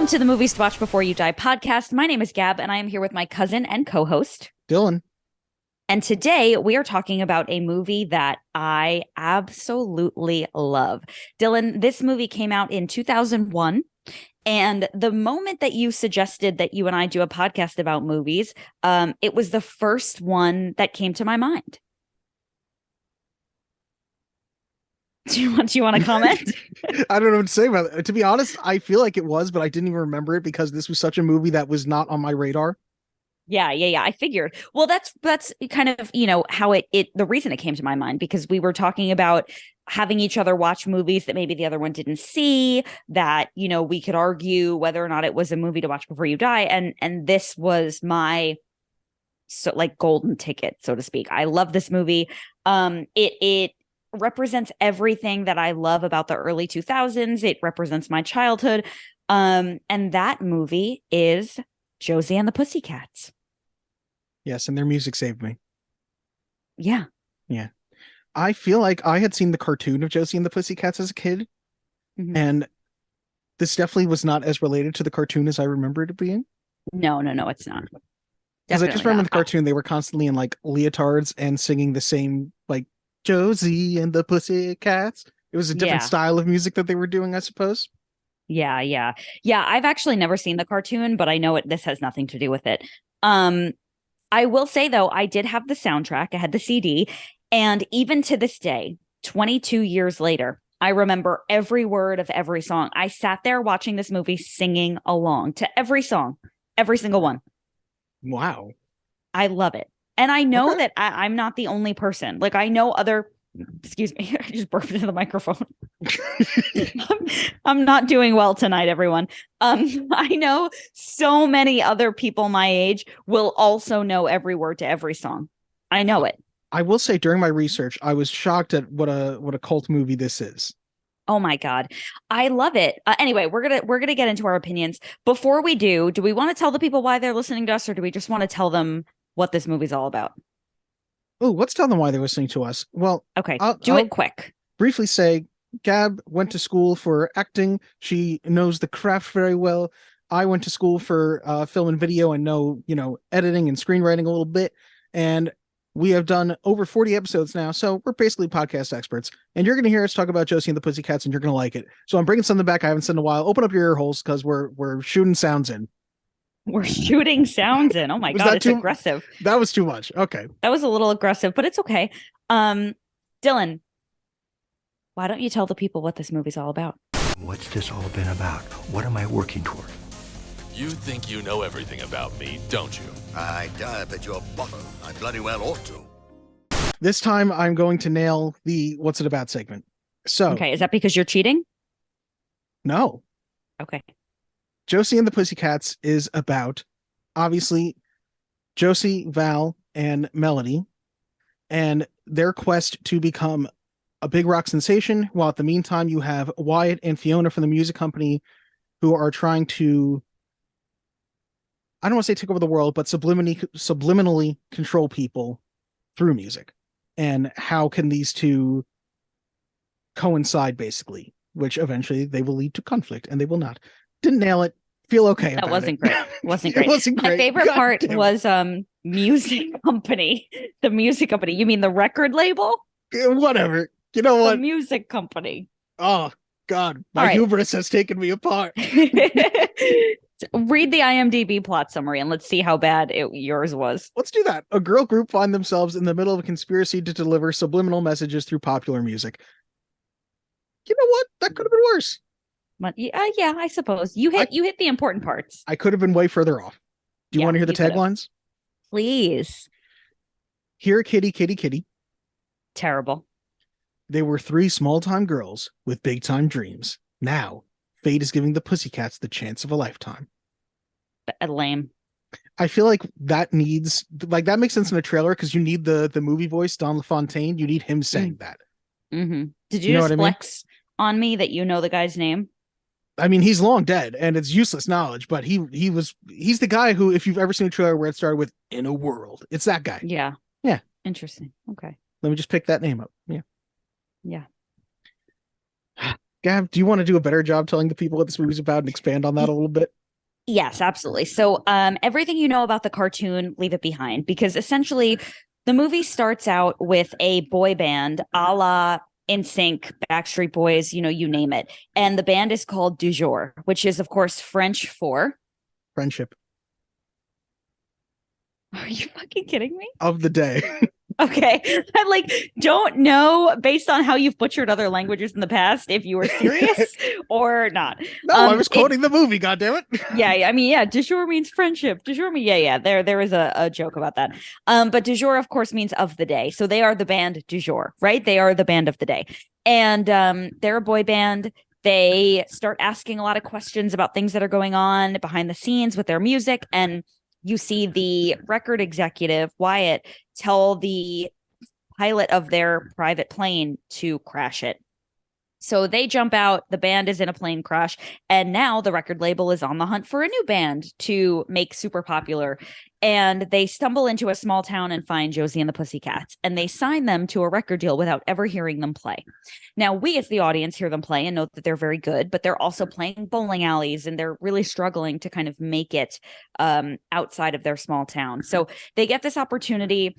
to the Movies to Watch Before You Die podcast. My name is Gab, and I am here with my cousin and co-host, Dylan. And today we are talking about a movie that I absolutely love. Dylan, this movie came out in 2001. And the moment that you suggested that you and I do a podcast about movies, it was the first one that came to my mind. Do you want to comment? I don't know what to say about it. To be honest, I feel like it was, but I didn't even remember it because this was such a movie that was not on my radar. Yeah. I figured. Well, that's kind of, how the reason it came to my mind, because we were talking about having each other watch movies that maybe the other one didn't see, that, we could argue whether or not it was a movie to watch before you die. And this was my golden ticket, so to speak. I love this movie. It represents everything that I love about the early 2000s. It represents my childhood. And that movie is Josie and the Pussycats. Yes, and their music saved me. Yeah. Yeah. I feel like I had seen the cartoon of Josie and the Pussycats as a kid, and this definitely was not as related to the cartoon as I remember it being. No, it's not. Because I just remember the cartoon, they were constantly in like leotards and singing the same, like, Josie and the Pussycats. It was a different style of music that they were doing, I suppose. Yeah. I've actually never seen the cartoon, but I know this has nothing to do with it. I will say, though, I did have the soundtrack. I had the CD. And even to this day, 22 years later, I remember every word of every song. I sat there watching this movie, singing along to every song, every single one. Wow. I love it. And I know that I'm not the only person. Like, I know other... Excuse me, I just burped into the microphone. I'm not doing well tonight, everyone. I know so many other people my age will also know every word to every song. I know it. I will say, during my research, I was shocked at what a cult movie this is. Oh my God. I love it. Anyway, we're gonna get into our opinions. Before we do we want to tell the people why they're listening to us, or do we just want to tell them what this movie's all about? Oh, let's tell them why they're listening to us. Well, okay, do it quick. Briefly say, Gab went to school for acting. She knows the craft very well. I went to school for film and video and know, editing and screenwriting a little bit. And we have done over 40 episodes now, so we're basically podcast experts. And you're going to hear us talk about Josie and the Pussycats, and you're going to like it. So I'm bringing something back I haven't said in a while. Open up your ear holes, because we're shooting sounds in. We're shooting sounds in. Oh my God, it's aggressive. That was too much. Okay. That was a little aggressive, but it's okay. Dylan, why don't you tell the people what this movie's all about? What's this all been about? What am I working toward? You think you know everything about me, don't you? I dive at your bottom. I bloody well ought to. This time I'm going to nail the What's It About segment. So. Okay, is that because you're cheating? No. Okay. Josie and the Pussycats is about, obviously, Josie, Val, and Melody, and their quest to become a big rock sensation, while at the meantime you have Wyatt and Fiona from the music company who are trying to, I don't want to say take over the world, but subliminally control people through music. And how can these two coincide, basically, which eventually they will lead to conflict, and they will not. Didn't nail it. Feel okay about that wasn't it. Great. Wasn't great. It wasn't great. My favorite part was music company. The music company. You mean the record label? Whatever. You know what? The music company. Oh God, my hubris has taken me apart. Read the IMDb plot summary and let's see how bad yours was. Let's do that. A girl group find themselves in the middle of a conspiracy to deliver subliminal messages through popular music. You know what? That could have been worse. But yeah, I suppose you hit the important parts. I could have been way further off. Do you want to hear the taglines? Please. Here, kitty, kitty, kitty. Terrible. They were three small-time girls with big-time dreams. Now, fate is giving the Pussycats the chance of a lifetime. Lame. I feel like that makes sense in a trailer, because you need the movie voice, Don LaFontaine. You need him saying that. Mm-hmm. Did you just flex on me that you know the guy's name? I mean, he's long dead and it's useless knowledge, but he's the guy who, if you've ever seen a trailer where it started with "in a world," it's that guy. Yeah. Yeah. Interesting. Okay. Let me just pick that name up. Yeah. Yeah. Gav, do you want to do a better job telling the people what this movie's about and expand on that a little bit? Yes, absolutely. So, everything you know about the cartoon, leave it behind, because essentially the movie starts out with a boy band a la NSYNC, Backstreet Boys, you name it. And the band is called Dujour, which is, of course, French for. Friendship Are you fucking kidding me? of the day. Okay. I don't know based on how you've butchered other languages in the past if you were serious or not. No, I was quoting the movie, goddammit. Yeah, I mean, yeah, du jour means friendship. Du jour means, yeah. There is a joke about that. But du jour, of course, means of the day. So they are the band du jour, right? They are the band of the day. And they're a boy band. They start asking a lot of questions about things that are going on behind the scenes with their music. And you see the record executive, Wyatt, tell the pilot of their private plane to crash it. So they jump out, the band is in a plane crash, and now the record label is on the hunt for a new band to make super popular. And they stumble into a small town and find Josie and the Pussycats, and they sign them to a record deal without ever hearing them play. Now, we as the audience hear them play and know that they're very good, but they're also playing bowling alleys, and they're really struggling to kind of make it outside of their small town. So they get this opportunity.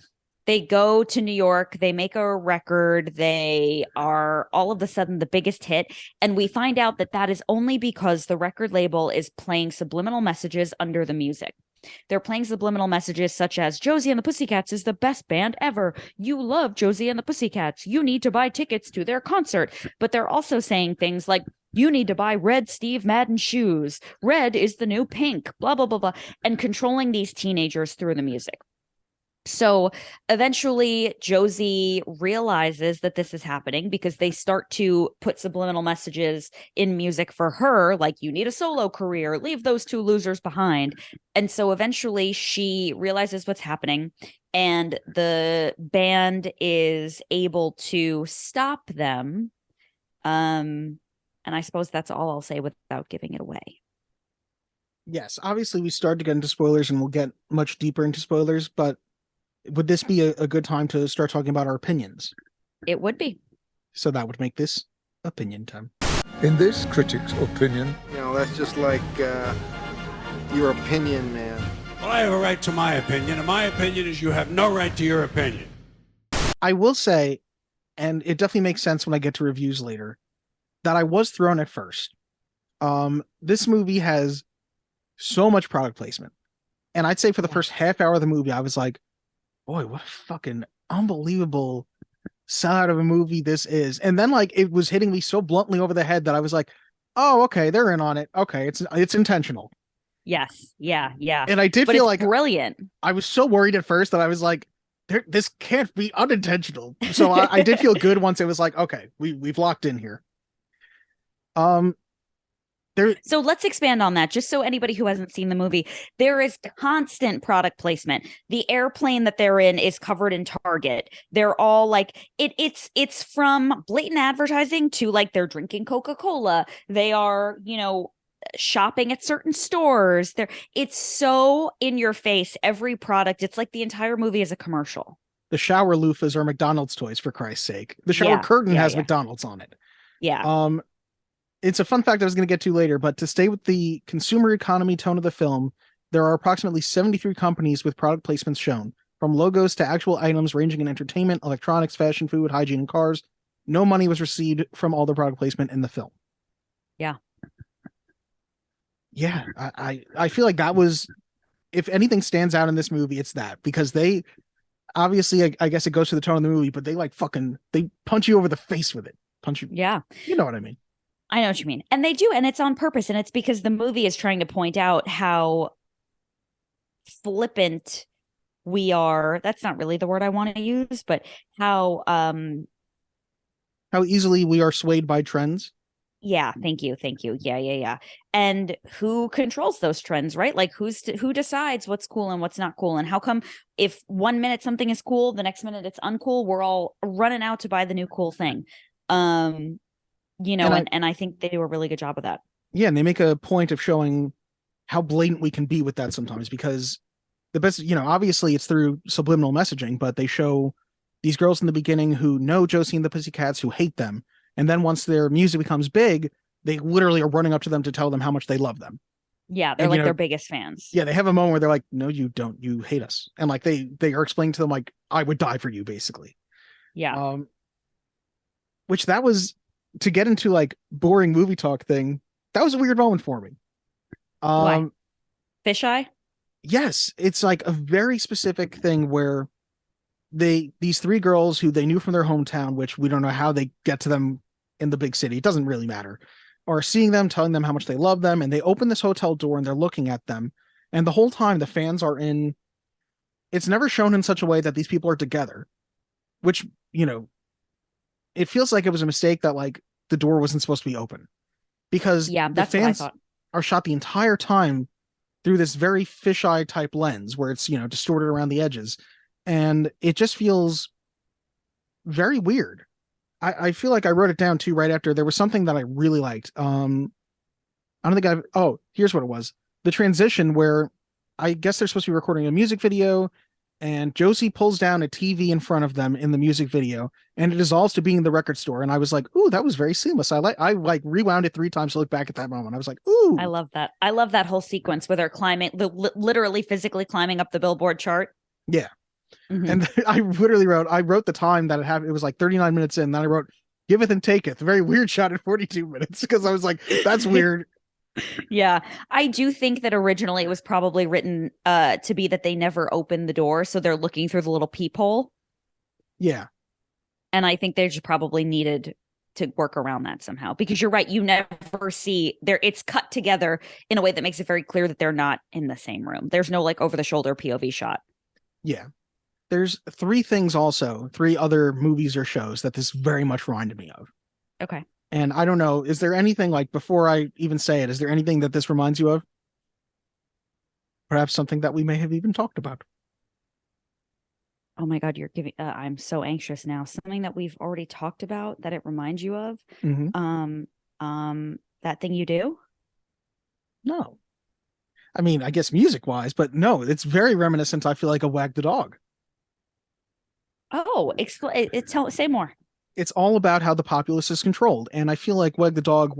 They go to New York, they make a record, they are all of a sudden the biggest hit. And we find out that that is only because the record label is playing subliminal messages under the music. They're playing subliminal messages such as Josie and the Pussycats is the best band ever. You love Josie and the Pussycats. You need to buy tickets to their concert. But they're also saying things like, you need to buy red Steve Madden shoes. Red is the new pink, blah, blah, blah, blah. And controlling these teenagers through the music. So eventually Josie realizes that this is happening because they start to put subliminal messages in music for her, like, you need a solo career, leave those two losers behind. And so eventually she realizes what's happening, and the band is able to stop them. And I suppose that's all I'll say without giving it away. Yes, obviously we started to get into spoilers and we'll get much deeper into spoilers, but would this be a good time to start talking about our opinions? It would be. So that would make this opinion time. In this critic's opinion, that's just like your opinion, man. Well, I have a right to my opinion, and my opinion is you have no right to your opinion. I will say, and it definitely makes sense when I get to reviews later, that I was thrown at first. This movie has so much product placement. And I'd say for the first half hour of the movie, I was like, boy, what a fucking unbelievable sellout of a movie this is. And then it was hitting me so bluntly over the head that I was like, oh, okay, they're in on it. Okay, it's intentional. Yes. Yeah. And I did feel like brilliant. I was so worried at first that I was like, this can't be unintentional. So I did feel good once it was like, okay, we've locked in here. So let's expand on that, just so anybody who hasn't seen the movie. There is constant product placement. The airplane that they're in is covered in Target. They're all like, it's from blatant advertising to they're drinking Coca-Cola. They are, shopping at certain stores. It's so in your face, every product. It's like the entire movie is a commercial. The shower loofahs are McDonald's toys, for Christ's sake. The shower curtain has McDonald's on it. Yeah. It's a fun fact I was going to get to later, but to stay with the consumer economy tone of the film, there are approximately 73 companies with product placements shown, from logos to actual items ranging in entertainment, electronics, fashion, food, hygiene, and cars. No money was received from all the product placement in the film. Yeah. Yeah, I feel like that was, if anything stands out in this movie, it's that, because they, obviously, I guess it goes to the tone of the movie, but they they punch you over the face with it. Punch you. Yeah. You know what I mean? I know what you mean. And they do. And it's on purpose. And it's because the movie is trying to point out how flippant we are. That's not really the word I want to use, but how easily we are swayed by trends. Yeah. Thank you. Yeah. And who controls those trends, right? Who decides what's cool and what's not cool? And how come if 1 minute something is cool, the next minute it's uncool, we're all running out to buy the new cool thing. And I think they do a really good job of that. Yeah, and they make a point of showing how blatant we can be with that sometimes, because the best, obviously it's through subliminal messaging, but they show these girls in the beginning who know Josie and the Pussycats, who hate them. And then once their music becomes big, they literally are running up to them to tell them how much they love them. Yeah, they're And, like their biggest fans. Yeah, they have a moment where they're like, no, you don't. You hate us. And like they are explaining to them like, I would die for you, basically. Yeah. Which that was to get into like boring movie talk thing. That was a weird moment for me. Why? Fisheye? Yes, it's like a very specific thing where these three girls who they knew from their hometown, which we don't know how they get to them in the big city. It doesn't really matter. Are seeing them, telling them how much they love them, and they open this hotel door and they're looking at them. And the whole time the fans are in, it's never shown in such a way that these people are together, which, it feels like it was a mistake that like the door wasn't supposed to be open because the that's what I fans thought. are shot the entire time through this very fisheye type lens where it's, distorted around the edges. And it just feels very weird. I feel like I wrote it down too right after. There was something that I really liked. I don't think here's what it was. The transition where I guess they're supposed to be recording a music video and Josie pulls down a TV in front of them in the music video and it dissolves to being in the record store. And I was like, ooh, that was very seamless. I rewound it 3 times to look back at that moment. I was like, ooh. I love that. I love that whole sequence where they're climbing, literally physically climbing up the Billboard chart. Yeah. Mm-hmm. And I wrote the time that it happened. It was like 39 minutes in. Then I wrote, giveth and taketh. Very weird shot at 42 minutes because I was like, that's weird. Yeah, I do think that originally it was probably written to be that they never opened the door. So they're looking through the little peephole. Yeah. And I think they just probably needed to work around that somehow because you're right. You never see it's cut together in a way that makes it very clear that they're not in the same room. There's no like over the shoulder POV shot. Yeah. There's 3 other movies or shows that this very much reminded me of. Okay. And I don't know, is there anything like before I even say it, is there anything that this reminds you of? Perhaps something that we may have even talked about. Oh my God, you're giving, I'm so anxious now. Something that we've already talked about that it reminds you of. Mm-hmm. That thing you do? No. I mean, I guess music wise, but no, it's very reminiscent. I feel like a Wag the Dog. Oh, say more. It's all about how the populace is controlled. And I feel like Wag the Dog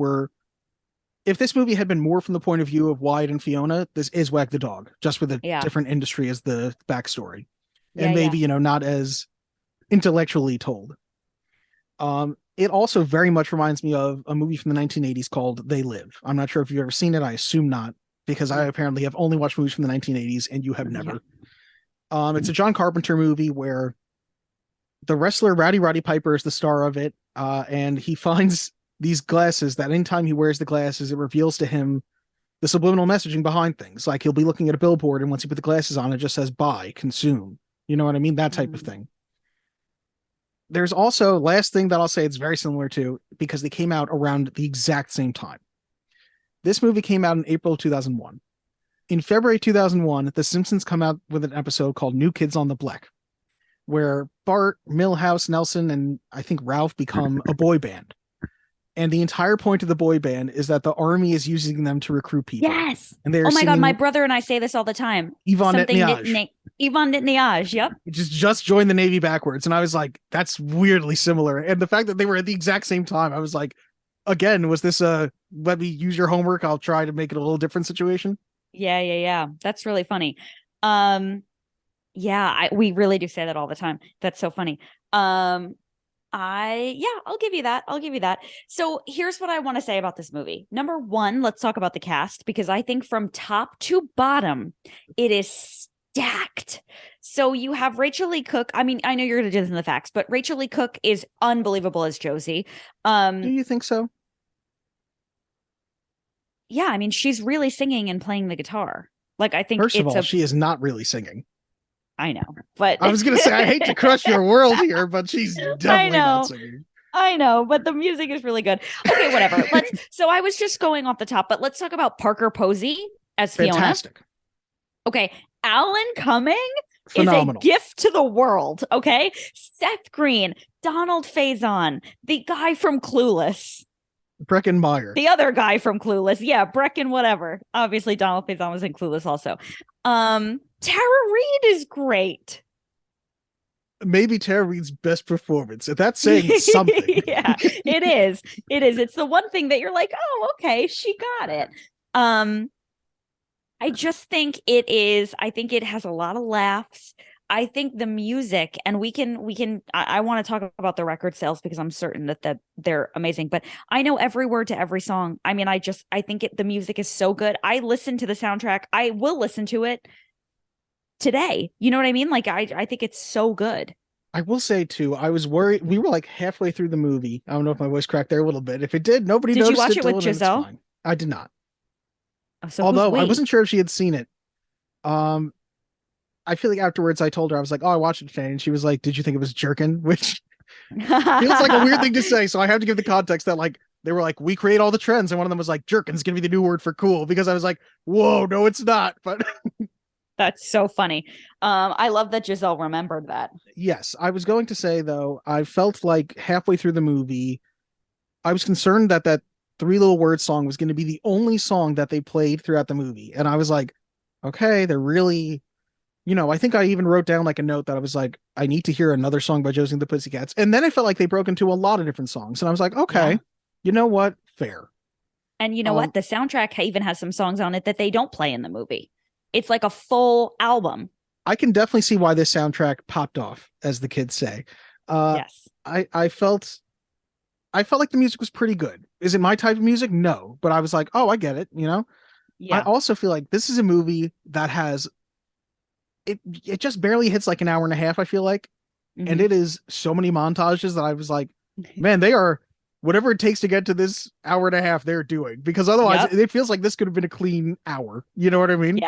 if this movie had been more from the point of view of Wyatt and Fiona, this is Wag the Dog, just with a different industry as the backstory. And maybe, not as intellectually told. It also very much reminds me of a movie from the 1980s called They Live. I'm not sure if you've ever seen it. I assume not, because I apparently have only watched movies from the 1980s and you have never. Yeah. It's a John Carpenter movie where the wrestler Roddy Piper is the star of it, and he finds these glasses that anytime he wears the glasses, it reveals to him the subliminal messaging behind things. Like he'll be looking at a billboard, and once he put the glasses on, it just says buy, consume. You know what I mean? That type of thing. There's also, last thing that I'll say it's very similar to, because they came out around the exact same time. This movie came out in April 2001. In February 2001, The Simpsons come out with an episode called New Kids on the Block, where Bart, Milhouse, Nelson, and I think Ralph become a boy band. And the entire point of the boy band is that the army is using them to recruit people. Yes. And they're oh my God, my brother and I say this all the time. Yvonne Netniage. Yvonne Netniage, yep. Just joined the Navy backwards. And I was like, that's weirdly similar. And the fact that they were at the exact same time, I was like, again, was this let me use your homework? I'll try to make it a little different situation. Yeah. That's really funny. We really do say that all the time. That's so funny. I'll give you that. So here's what I want to say about this movie. Number one, let's talk about the cast, because I think from top to bottom, it is stacked. So you have Rachel Lee Cook. I mean, I know you're going to do this in the facts, but Rachel Lee Cook is unbelievable as Josie. Do you think so? Yeah. I mean, she's really singing and playing the guitar. Like, I think first of all, she is not really singing. I know, but I was going to say, I hate to crush your world here, but she's definitely not singing. I know, but the music is really good. Okay, whatever. So I was just going off the top, but let's talk about Parker Posey as Fantastic. Fiona. Okay. Alan Cumming Phenomenal. is a gift to the world. Okay. Seth Green, Donald Faison, the guy from Clueless. Breckin Meyer. The other guy from Clueless. Yeah, Breckin, whatever. Obviously, Donald Faison was in Clueless also. Tara Reid is great. Maybe Tara Reid's best performance. That's saying something. Yeah, it is. It's the one thing that you're like, oh, okay, she got it. I just think I think it has a lot of laughs. I think the music, and I want to talk about the record sales because I'm certain that they're amazing, but I know every word to every song. I mean, I think the music is so good. I listen to the soundtrack. I will listen to it today. You know what I mean? Like, I think it's so good. I will say too, I was worried. We were like halfway through the movie. I don't know if my voice cracked there a little bit. If it did, nobody Did you noticed watch it, it with Dylan, and it's Giselle? fine. I did not. So who's Although I we? wasn't sure if she had seen it. Um, I feel like afterwards I told her, I was like, "Oh, I watched it today," and she was like, "Did you think it was jerkin?" Which feels like a weird thing to say. So I have to give the context that like they were like, "We create all the trends," and one of them was like, "Jerkin's gonna be the new word for cool," because I was like, "Whoa, no, it's not." But That's so funny. I love that Giselle remembered that. yes, I was going to say though, I felt like halfway through the movie, I was concerned that that Three Little Words song was going to be the only song that they played throughout the movie, and I was like, okay, they're really, I think I even wrote down like a note that I was like, I need to hear another song by Josie and the Pussycats, and then I felt like they broke into a lot of different songs, and I was like, okay, Yeah. you know what, fair. And you know what? The soundtrack even has some songs on it that they don't play in the movie. It's like a full album. I can definitely see why this soundtrack popped off, as the kids say. Yes. I felt like the music was pretty good. Is it my type of music? No, but I was like, oh, I get it. I Yeah. also feel like this is a movie that has it just barely hits like an hour and a half, I feel like. And Mhm. it is so many montages that I was like, man, they are whatever it takes to get to this hour and a half they're doing, because otherwise Yep. it feels like this could have been a clean hour. You know what I mean?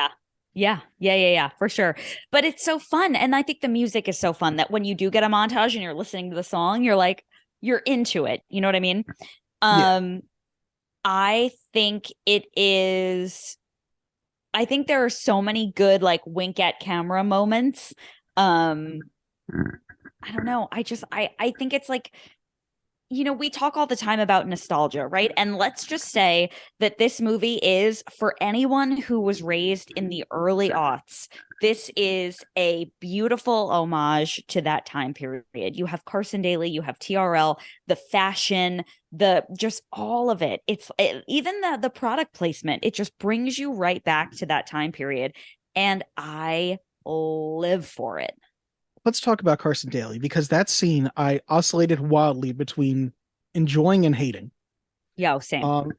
Yeah, for sure. But it's so fun. And I think the music is so fun that when you do get a montage and you're listening to the song, you're like, you're into it. You know what I mean? Yeah. I think I think there are so many good like wink at camera moments. I don't know. I think it's like, we talk all the time about nostalgia, right? And let's just say that this movie is, for anyone who was raised in the early aughts, this is a beautiful homage to that time period. You have Carson Daly, you have TRL, the fashion, just all of it. Even the product placement, it just brings you right back to that time period. And I live for it. Let's talk about Carson Daly, because that scene I oscillated wildly between enjoying and hating. Yeah, same.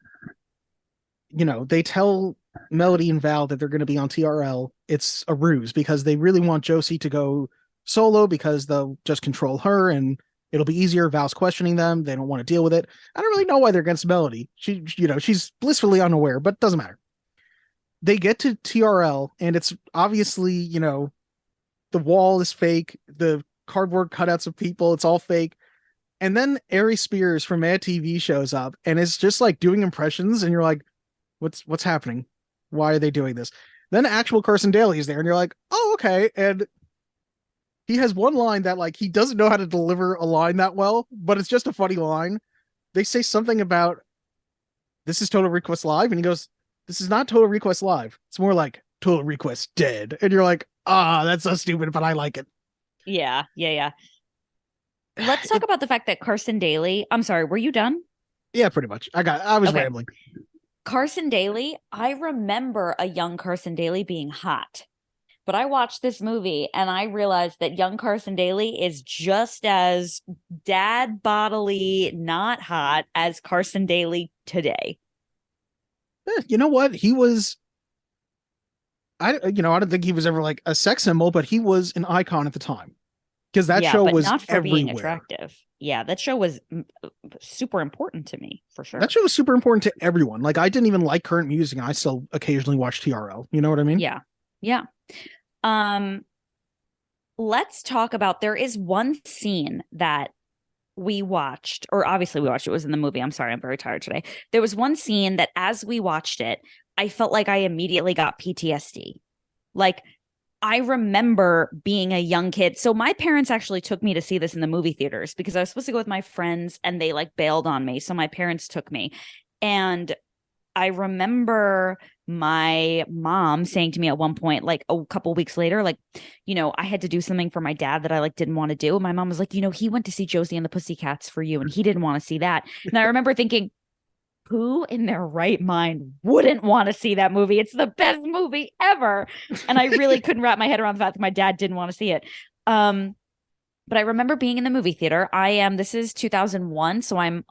They tell Melody and Val that they're going to be on TRL. It's a ruse because they really want Josie to go solo because they'll just control her and it'll be easier. Val's questioning them. They don't want to deal with it. I don't really know why they're against Melody. She's blissfully unaware, but it doesn't matter. They get to TRL and it's obviously, the wall is fake. The cardboard cutouts of people, it's all fake. And then Ari Spears from Mad TV shows up and is just like doing impressions, and you're like, what's happening? Why are they doing this? Then actual Carson Daly is there, and you're like, oh, okay. And he has one line that like he doesn't know how to deliver a line that well, but it's just a funny line. They say something about this is Total Request Live, and he goes, this is not Total Request Live. It's more like Total Request Dead. And you're like, that's so stupid, but I like it. Yeah. Let's talk about the fact that Carson Daly, I'm sorry, were you done? Yeah, pretty much. I was Okay. rambling. Carson Daly, I remember a young Carson Daly being hot, but I watched this movie and I realized that young Carson Daly is just as dad bodily not hot as Carson Daly today. You know what? He was, I don't think he was ever like a sex symbol, but he was an icon at the time. Because that show but was not for everywhere. being attractive. Yeah, that show was super important to me, for sure. That show was super important to everyone. Like, I didn't even like current music, and I still occasionally watch TRL. You know what I mean? Yeah. Let's talk about, there is one scene that we watched, or obviously we watched, it was in the movie. I'm sorry, I'm very tired today. There was one scene that as we watched it, I felt like I immediately got PTSD. Like, I remember being a young kid. So my parents actually took me to see this in the movie theaters because I was supposed to go with my friends and they like bailed on me. So my parents took me. And I remember my mom saying to me at one point, like a couple weeks later, like, I had to do something for my dad that I like didn't want to do. And my mom was like, he went to see Josie and the Pussycats for you and he didn't want to see that. And I remember thinking, who in their right mind wouldn't want to see that movie? It's the best movie ever. And I really couldn't wrap my head around the fact that my dad didn't want to see it. But I remember being in the movie theater. This is 2001, so I'm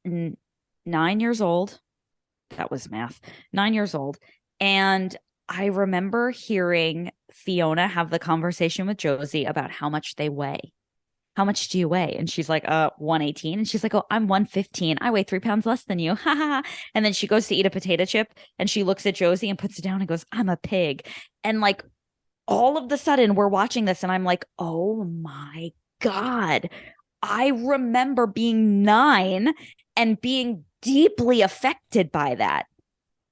9 years old. That was math. 9 years old. And I remember hearing Fiona have the conversation with Josie about how much they weigh. How much do you weigh? And she's like, 118. And she's like, oh, I'm 115. I weigh 3 pounds less than you. Ha ha. And then she goes to eat a potato chip and she looks at Josie and puts it down and goes, I'm a pig. And like, all of the sudden we're watching this and I'm like, oh my God. I remember being 9 and being deeply affected by that.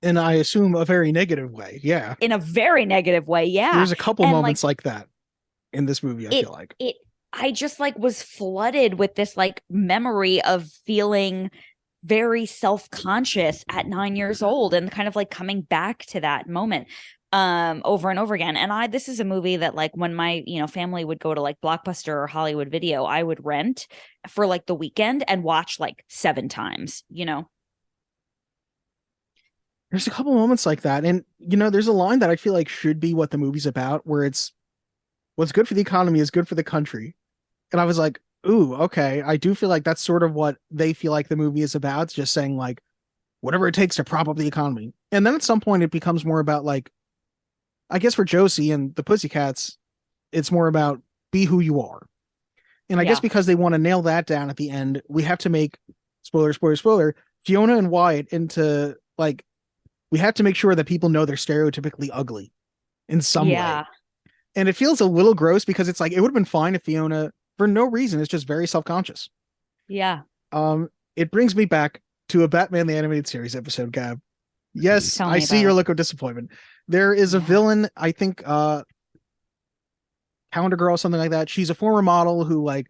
And I assume a very negative way. Yeah. In a very negative way. Yeah. There's a couple moments like that in this movie, I feel like. I just like was flooded with this like memory of feeling very self-conscious at 9 years old and kind of like coming back to that moment over and over again. And this is a movie that like when my, family would go to like Blockbuster or Hollywood Video, I would rent for like the weekend and watch like 7 times, There's a couple moments like that. And, there's a line that I feel like should be what the movie's about, where it's what's good for the economy is good for the country. And I was like, ooh, okay. I do feel like that's sort of what they feel like the movie is about. It's just saying like, whatever it takes to prop up the economy. And then at some point it becomes more about like, I guess for Josie and the Pussycats, it's more about be who you are. And I guess because they want to nail that down at the end, we have to make, spoiler, Fiona and Wyatt into like, we have to make sure that people know they're stereotypically ugly in some way. And it feels a little gross because it's like, it would have been fine if Fiona, for no reason, is just very self-conscious. Yeah. It brings me back to a Batman the Animated Series episode, Gab. Yes, I see your look of disappointment. There is a villain, I think, Calendar Girl, something like that. She's a former model who, like,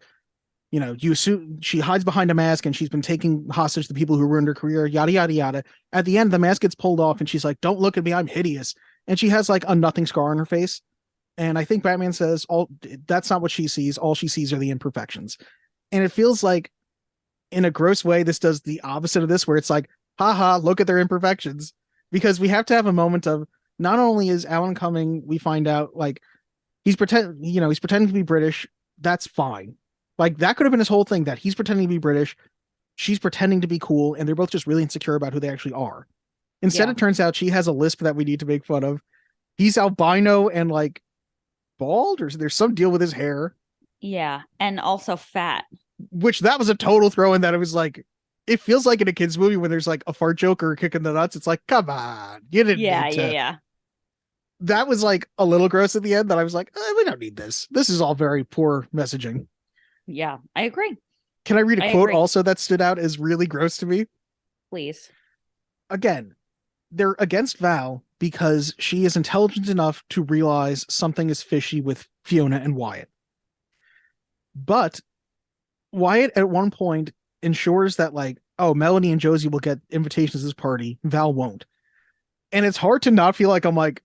you assume she hides behind a mask and she's been taking hostage the people who ruined her career, yada, yada, yada. At the end, the mask gets pulled off and she's like, don't look at me, I'm hideous. And she has like a nothing scar on her face. And I think Batman says, that's not what she sees. All she sees are the imperfections. And it feels like, in a gross way, this does the opposite of this, where it's like, haha, look at their imperfections. Because we have to have a moment of, not only is Alan Cumming, we find out, like, he's pretending to be British. That's fine. Like, that could have been his whole thing, that he's pretending to be British, she's pretending to be cool, and they're both just really insecure about who they actually are. Instead, it turns out she has a lisp that we need to make fun of. He's albino and, like, bald, or there's some deal with his hair. Yeah, and also fat. Which that was a total throw in, that it was like, it feels like in a kid's movie when there's like a fart joke or a kick in the nuts. It's like, come on, you didn't need to. Yeah. That was like a little gross at the end, that I was like, we don't need this. This is all very poor messaging. Yeah, I agree. Can I read a quote also that stood out as really gross to me? Please. Again, they're against Val because she is intelligent enough to realize something is fishy with Fiona and Wyatt. But Wyatt at one point ensures that, like, oh, Melanie and Josie will get invitations to this party, Val won't. And it's hard to not feel like, I'm like,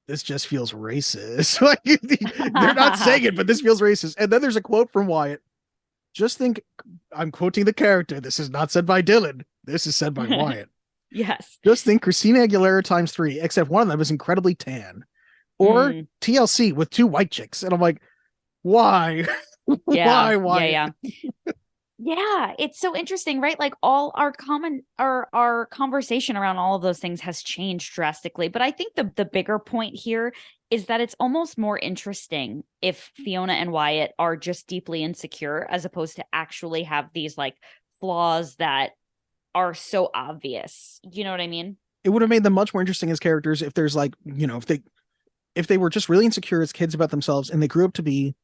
this just feels racist. Like, they're not saying it, but this feels racist. And then there's a quote from Wyatt. Just think, I'm quoting the character. This is not said by Dylan. This is said by Wyatt. Yes. Just think Christina Aguilera times 3, except one of them is incredibly tan. Or TLC with 2 white chicks. And I'm like, why? Yeah. Why? Yeah. Yeah, it's so interesting, right? Like, all our conversation around all of those things has changed drastically. But I think the bigger point here is that it's almost more interesting if Fiona and Wyatt are just deeply insecure, as opposed to actually have these like flaws that are so obvious. You know what I mean? It would have made them much more interesting as characters if there's like, if they were just really insecure as kids about themselves, and they grew up to be,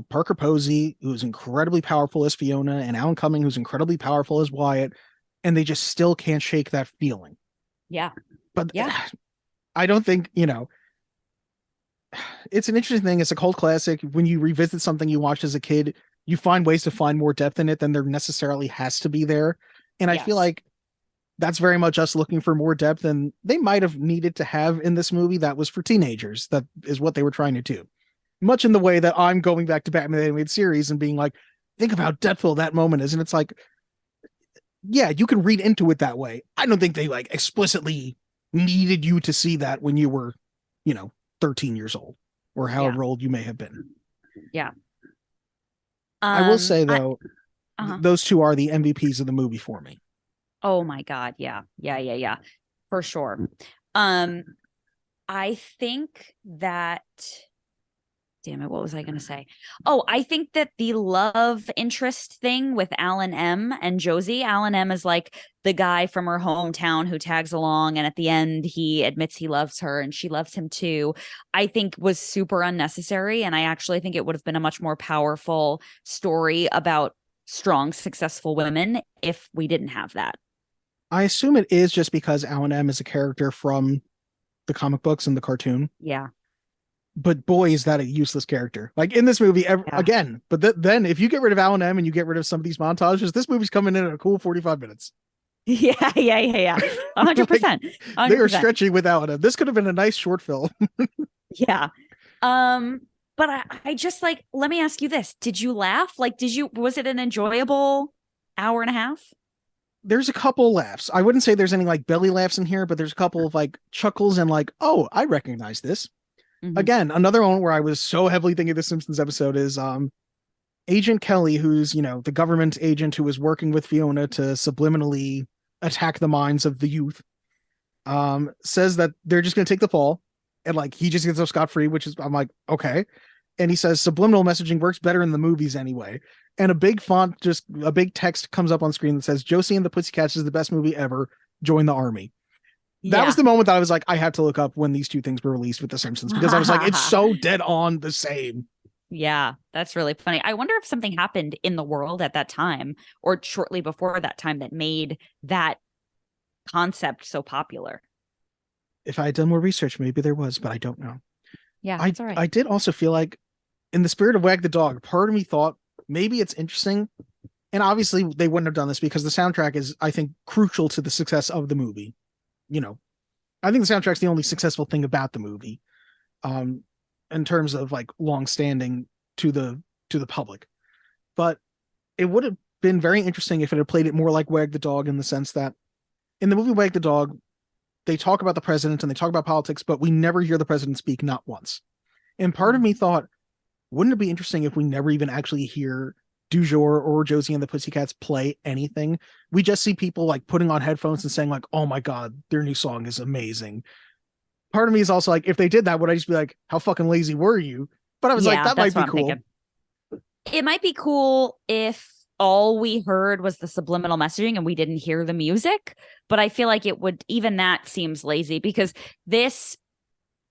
Parker Posey, who's incredibly powerful as Fiona, and Alan Cumming, who's incredibly powerful as Wyatt, and they just still can't shake that feeling. Yeah. But I don't think, it's an interesting thing. It's a cult classic. When you revisit something you watched as a kid, you find ways to find more depth in it than there necessarily has to be there. And I feel like that's very much us looking for more depth than they might have needed to have in this movie that was for teenagers. That is what they were trying to do. Much in the way that I'm going back to Batman the Animated Series and being like, think of how depthful that moment is. And it's like, yeah, you can read into it that way. I don't think they like explicitly needed you to see that when you were, 13 years old or however old you may have been. Yeah. I will say though, uh-huh. those two are the MVPs of the movie for me. Oh my God. Yeah. For sure. I think that, damn it, what was I going to say? Oh, I think that the love interest thing with Alan M and Josie, Alan M is like the guy from her hometown who tags along, and at the end he admits he loves her and she loves him too, I think was super unnecessary. And I actually think it would have been a much more powerful story about strong, successful women if we didn't have that. I assume it is just because Alan M is a character from the comic books and the cartoon. Yeah. But boy, is that a useless character. Like in this movie, again. But then if you get rid of Alan M and you get rid of some of these montages, this movie's coming in at a cool 45 minutes. Yeah. 100%. They are stretching with Alan M. This could have been a nice short film. Yeah. But I just like, let me ask you this. Did you laugh? Like, was it an enjoyable hour and a half? There's a couple laughs. I wouldn't say there's any like belly laughs in here, but there's a couple of like chuckles and like, oh, I recognize this. Mm-hmm. Again, another one where I was so heavily thinking of the Simpsons episode is Agent Kelly, who's, the government agent who was working with Fiona to subliminally attack the minds of the youth, says that they're just going to take the fall. And like, he just gets off scot-free, which is, I'm like, okay. And he says subliminal messaging works better in the movies anyway. And a big text comes up on screen that says, Josie and the Pussycats is the best movie ever. Join the army. That was the moment that I was like, I have to look up when these two things were released with The Simpsons, because I was like, it's so dead on the same. Yeah, that's really funny. I wonder if something happened in the world at that time or shortly before that time that made that concept so popular. If I had done more research, maybe there was, but I don't know. Yeah, that's all right. I did also feel like, in the spirit of Wag the Dog, part of me thought maybe it's interesting. And obviously they wouldn't have done this because the soundtrack is, I think, crucial to the success of the movie. I think the soundtrack's the only successful thing about the movie, in terms of like long-standing to the public. But it would have been very interesting if it had played it more like Wag the Dog, in the sense that in the movie Wag the Dog, they talk about the president and they talk about politics, but we never hear the president speak, not once. And part of me thought, wouldn't it be interesting if we never even actually hear Dujour or Josie and the Pussycats play anything? We just see people like putting on headphones and saying like, oh my God, their new song is amazing. Part of me is also like, if they did that, would I just be like, how fucking lazy were you? But I was like, that might be cool. It might be cool if all we heard was the subliminal messaging and we didn't hear the music. But I feel like even that seems lazy, because this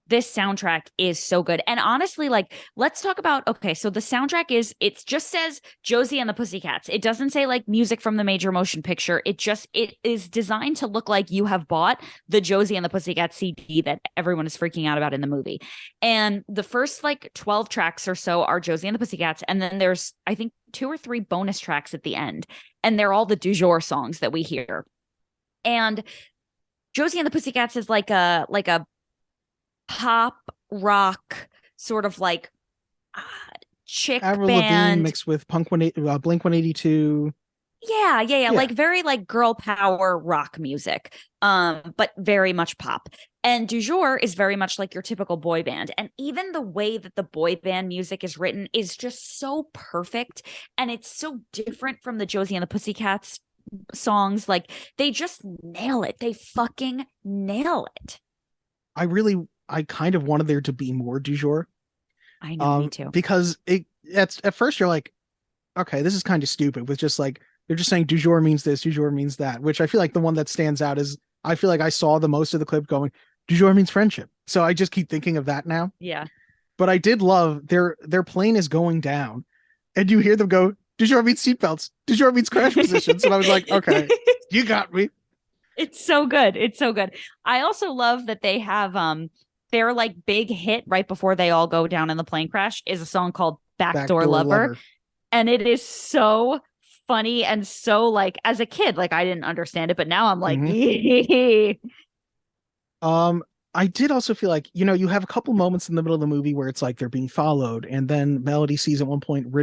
soundtrack is so good. And honestly, like, let's talk about, okay, so the soundtrack it just says Josie and the Pussycats. It doesn't say like music from the major motion picture. It is designed to look like you have bought the Josie and the Pussycats CD that everyone is freaking out about in the movie. And the first like 12 tracks or so are Josie and the Pussycats. And then there's, I think, 2 or 3 bonus tracks at the end. And they're all the Dujour songs that we hear. And Josie and the Pussycats is like a pop rock sort of like chick Avril band Lavigne mixed with Blink 182. Yeah. Like very like girl power rock music, but very much pop. And Dujour is very much like your typical boy band. And even the way that the boy band music is written is just so perfect. And it's so different from the Josie and the Pussycats songs. Like, they just nail it. They fucking nail it. I kind of wanted there to be more Dujour. I know, me too. Because at first you're like, okay, this is kind of stupid, with just like, they're just saying Dujour means this, Dujour means that, which I feel like the one that stands out is, I feel like I saw the most of the clip going, Dujour means friendship. So I just keep thinking of that now. Yeah. But I did love their plane is going down and you hear them go, Dujour means seatbelts, Dujour means crash positions. And I was like, okay, you got me. It's so good. It's so good. I also love that they have their like big hit right before they all go down in the plane crash is a song called Backdoor Lover. And it is so funny and so like, as a kid, like I didn't understand it, but now I'm like, I did also feel like, you have a couple moments in the middle of the movie where it's like they're being followed, and then Melody sees at one point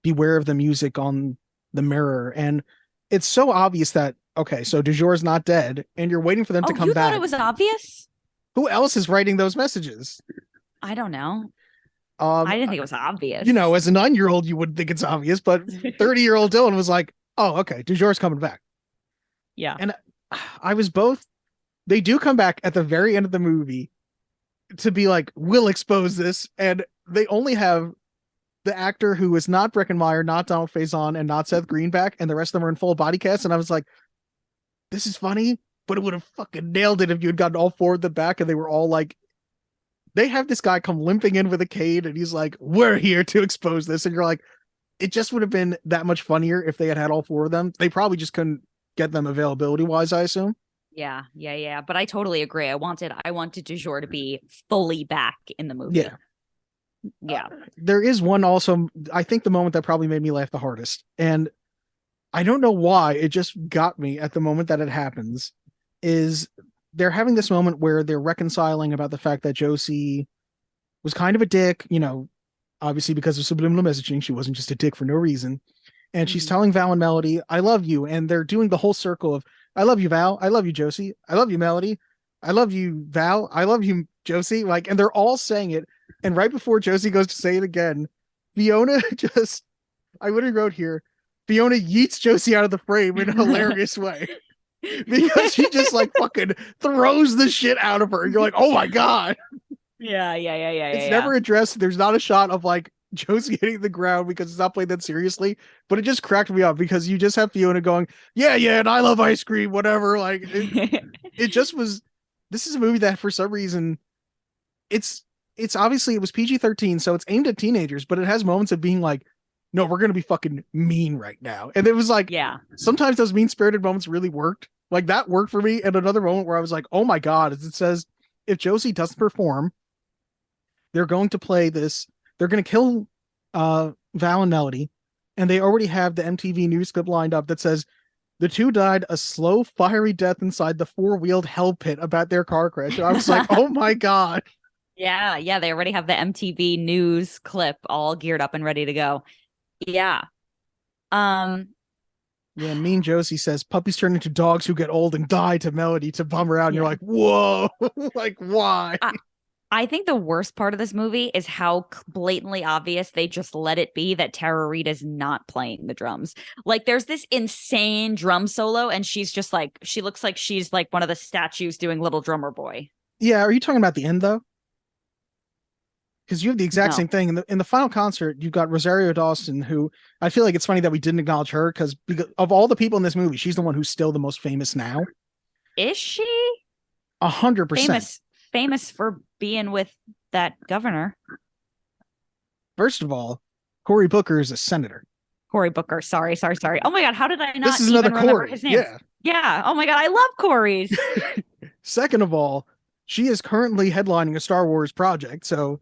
beware of the music on the mirror, and it's so obvious that, okay, so Dujour is not dead, and you're waiting for them to Oh, come you back. thought it was obvious? Who else is writing those messages? I don't know. I didn't think it was obvious. As a 9-year-old, you wouldn't think it's obvious, but 30-year-old Dylan was like, oh, okay, Dujour's coming back. Yeah. And I was both, they do come back at the very end of the movie to be like, we'll expose this. And they only have the actor who is not Breckenmeyer, not Donald Faison, and not Seth Greenback, and the rest of them are in full body cast. And I was like, this is funny, but it would have fucking nailed it if you had gotten all four of them back and they were all like, they have this guy come limping in with a cane and he's like, we're here to expose this. And you're like, it just would have been that much funnier if they had had all four of them. They probably just couldn't get them availability wise, I assume. Yeah. But I totally agree. I wanted Dujour to be fully back in the movie. Yeah. There is one also, I think the moment that probably made me laugh the hardest. And I don't know why, it just got me at the moment that it happens, is they're having this moment where they're reconciling about the fact that Josie was kind of a dick, obviously because of subliminal messaging. She wasn't just a dick for no reason. And she's telling Val and Melody, I love you. And they're doing the whole circle of, I love you, Val. I love you, Josie. I love you, Melody. I love you, Val. I love you, Josie. Like, and they're all saying it. And right before Josie goes to say it again, Fiona I would have wrote here, Fiona yeets Josie out of the frame in a hilarious way. Because she just like fucking throws the shit out of her. And you're like, oh my God. Yeah. It's never addressed. There's not a shot of like Josie hitting the ground because it's not played that seriously, but it just cracked me up because you just have Fiona going, yeah, and I love ice cream, whatever. Like it just was, this is a movie that for some reason it's obviously it was PG-13, so it's aimed at teenagers, but it has moments of being like, no, we're going to be fucking mean right now. And it was like, sometimes those mean-spirited moments really worked. Like that worked for me. And another moment where I was like, oh my God, as it says, if Josie doesn't perform, they're going to play this. They're going to kill Val and Melody. And they already have the MTV news clip lined up that says, the two died a slow, fiery death inside the four-wheeled hell pit about their car crash. And I was like, oh my God. Yeah. They already have the MTV news clip all geared up and ready to go. Yeah. Yeah, Mean Josie says puppies turn into dogs who get old and die to Melody to bum her out. And you're like, whoa, like why? I think the worst part of this movie is how blatantly obvious they just let it be that Tara Reid is not playing the drums. Like there's this insane drum solo and she's just like, she looks like she's like one of the statues doing Little Drummer Boy. Yeah, are you talking about the end though? Because you have the exact same thing. In the final concert, you've got Rosario Dawson, who I feel like it's funny that we didn't acknowledge her because of all the people in this movie, she's the one who's still the most famous now. Is she? 100%. Famous for being with that governor. First of all, Cory Booker is a senator. Cory Booker. Sorry. Oh my God. How did I not this is even another remember Cory. his name? Yeah. Oh my God. I love Cory's. Second of all, she is currently headlining a Star Wars project. So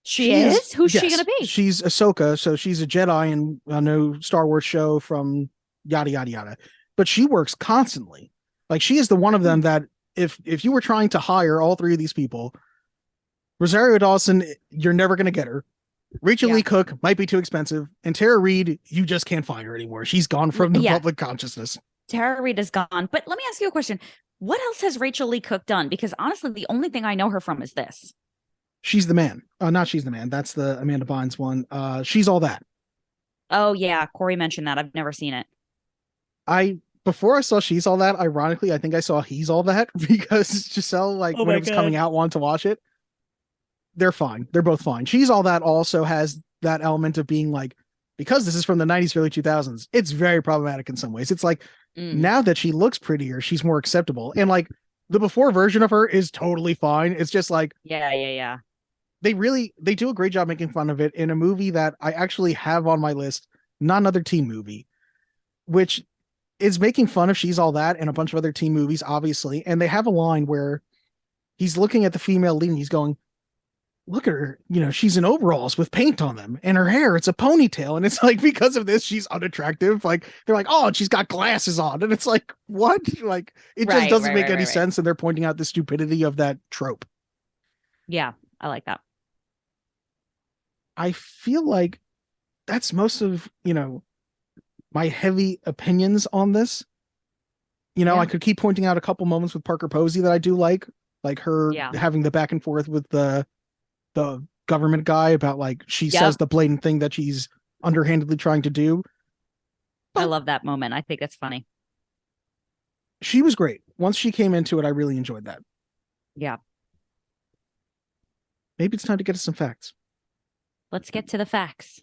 she is? Who's she going to be? She's Ahsoka. So she's a Jedi in a new Star Wars show from yada, yada, yada. But she works constantly. Like she is the one of them that if you were trying to hire all three of these people, Rosario Dawson, you're never going to get her. Rachel Lee Cook might be too expensive. And Tara Reid, you just can't find her anymore. She's gone from the public consciousness. Tara Reid is gone. But let me ask you a question. What else has Rachel Lee Cook done? Because honestly, the only thing I know her from is this. She's the Man. Not She's the Man. That's the Amanda Bynes one. She's All That. Oh, yeah. Corey mentioned that. I've never seen it. Before I saw She's All That, ironically, I think I saw He's All That because Giselle, when it was coming out, wanted to watch it. They're fine. They're both fine. She's All That also has that element of being like, because this is from the 90s, early 2000s, it's very problematic in some ways. It's like, now that she looks prettier, she's more acceptable. And like the before version of her is totally fine. It's just like, yeah. They do a great job making fun of it in a movie that I actually have on my list, not another teen movie, which is making fun of She's All That and a bunch of other teen movies, obviously. And they have a line where he's looking at the female lead and he's going, look at her, she's in overalls with paint on them and her hair, it's a ponytail. And it's like, because of this, she's unattractive. Like they're like, oh, she's got glasses on. And it's like, what? Like, it just doesn't make any sense. And they're pointing out the stupidity of that trope. Yeah, I like that. I feel like that's most of, my heavy opinions on this. Yeah. I could keep pointing out a couple moments with Parker Posey that I do like her having the back and forth with the government guy about like she says the blatant thing that she's underhandedly trying to do. I love that moment. I think that's funny. She was great. Once she came into it, I really enjoyed that. Yeah. Maybe it's time to get us some facts. Let's get to the facts.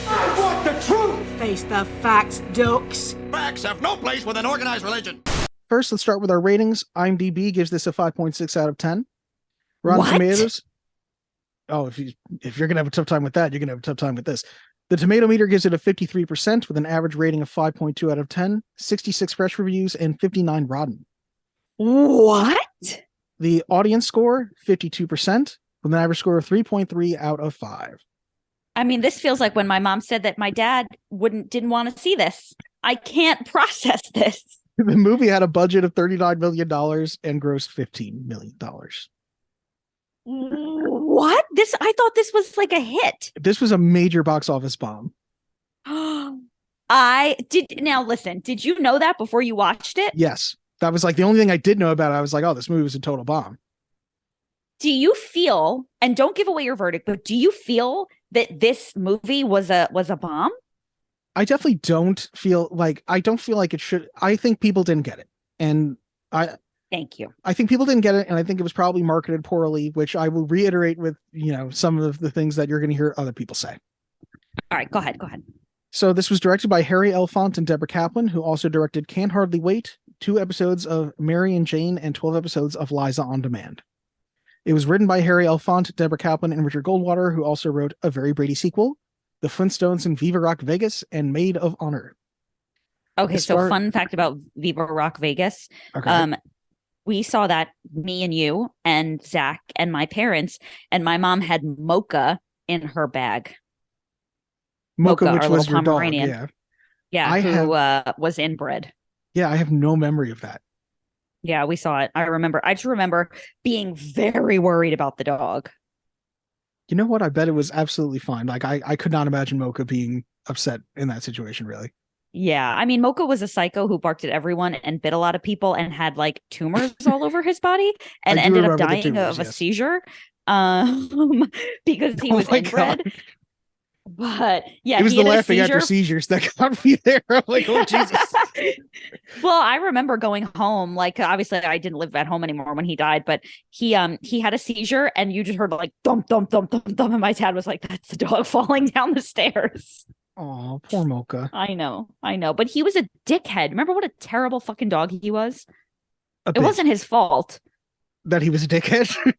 I want the truth! Face the facts, Dukes. Facts have no place with an organized religion. First, let's start with our ratings. IMDb gives this a 5.6 out of 10. Rotten Tomatoes. Oh, if you're gonna have a tough time with that, you're gonna have a tough time with this. The Tomato Meter gives it a 53% with an average rating of 5.2 out of 10, 66 fresh reviews, and 59 rotten. What? The audience score, 52%, with an average score of 3.3 out of 5. I mean, this feels like when my mom said that my dad didn't want to see this. I can't process this. The movie had a budget of $39 million and grossed $15 million. What? I thought this was like a hit. This was a major box office bomb. I did. Now, listen, did you know that before you watched it? Yes. That was like the only thing I did know about it. I was like, oh, this movie was a total bomb. Do you feel, and don't give away your verdict, but do you feel that this movie was a bomb? I definitely don't feel like it should. I think people didn't get it. And Thank you. I think people didn't get it, and I think it was probably marketed poorly, which I will reiterate with, some of the things that you're going to hear other people say. All right, go ahead. So this was directed by Harry Elfont and Deborah Kaplan, who also directed Can't Hardly Wait, 2 episodes of Mary and Jane, and 12 episodes of Liza on Demand. It was written by Harry Elfont, Deborah Kaplan, and Richard Goldwater, who also wrote A Very Brady Sequel, The Flintstones and Viva Rock Vegas, and Maid of Honor. Okay, so fun fact about Viva Rock Vegas. Okay. We saw that, me and you and Zach and my parents, and my mom had Mocha in her bag. Mocha, which our was little your dog. Pomeranian. Yeah, who was inbred. Yeah, I have no memory of that. Yeah, we saw it. I just remember being very worried about the dog. You know what? I bet it was absolutely fine. Like I could not imagine Mocha being upset in that situation, really. Yeah, I mean, Mocha was a psycho who barked at everyone and bit a lot of people and had like tumors all over his body and ended up dying of a seizure because he was inbred. God. But yeah, it was the laughing after seizures that got me there. I'm like, oh Jesus. Well, I remember going home. Like, obviously, I didn't live at home anymore when he died, but he had a seizure, and you just heard like thump, thump, thump, thump, thump, and my dad was like, "That's the dog falling down the stairs." Oh, poor Mocha. I know, but he was a dickhead. Remember what a terrible fucking dog he was? It wasn't his fault that he was a dickhead.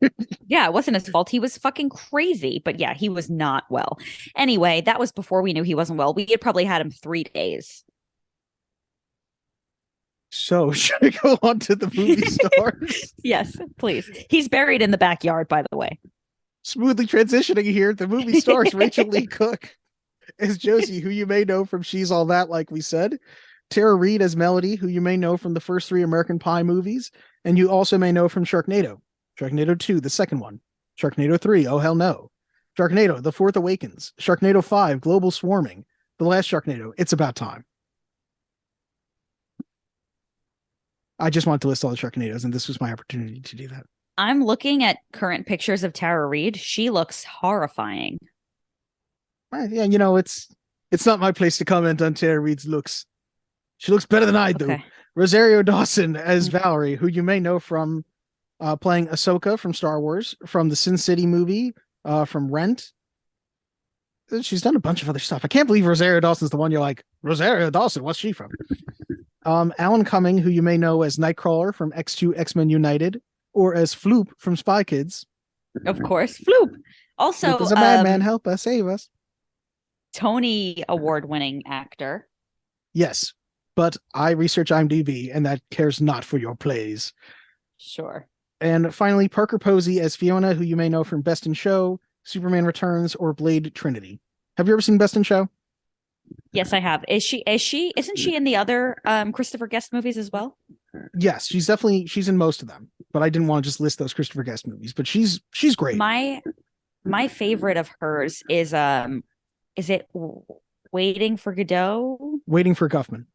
Yeah, it wasn't his fault. He was fucking crazy. But yeah, he was not well. Anyway, that was before we knew he wasn't well. We had probably had him 3 days. So should I go on to the movie stars? Yes, please. He's buried in the backyard, by the way. Smoothly transitioning here, the movie stars Rachel Lee Cook as Josie, who you may know from She's All That, like we said. Tara Reid as Melody, who you may know from the first 3 American Pie movies. And you also may know from Sharknado. Sharknado 2, the second one. Sharknado 3, Oh Hell No. Sharknado, The Fourth Awakens. Sharknado 5, Global Swarming. The Last Sharknado, It's About Time. I just wanted to list all the Sharknadoes, and this was my opportunity to do that. I'm looking at current pictures of Tara Reid. She looks horrifying. Yeah, it's not my place to comment on Tara Reid's looks. She looks better than I do. Okay. Rosario Dawson as Valerie, who you may know from playing Ahsoka from Star Wars, from the Sin City movie, from Rent. She's done a bunch of other stuff. I can't believe Rosario Dawson's the one you're like, Rosario Dawson, what's she from? Alan Cumming, who you may know as Nightcrawler from X2 X-Men United, or as Floop from Spy Kids. Of course, Floop. Also, Floop is a madman, help us, save us. Tony Award-winning actor. Yes, but I research IMDb, and that cares not for your plays. Sure. And finally, Parker Posey as Fiona, who you may know from Best in Show, Superman Returns, or Blade Trinity. Have you ever seen Best in Show? Yes, I have. Isn't she in the other Christopher Guest movies as well? Yes, she's in most of them, but I didn't want to just list those Christopher Guest movies, but she's great. My favorite of hers is it Waiting for Godot. Waiting for Guffman.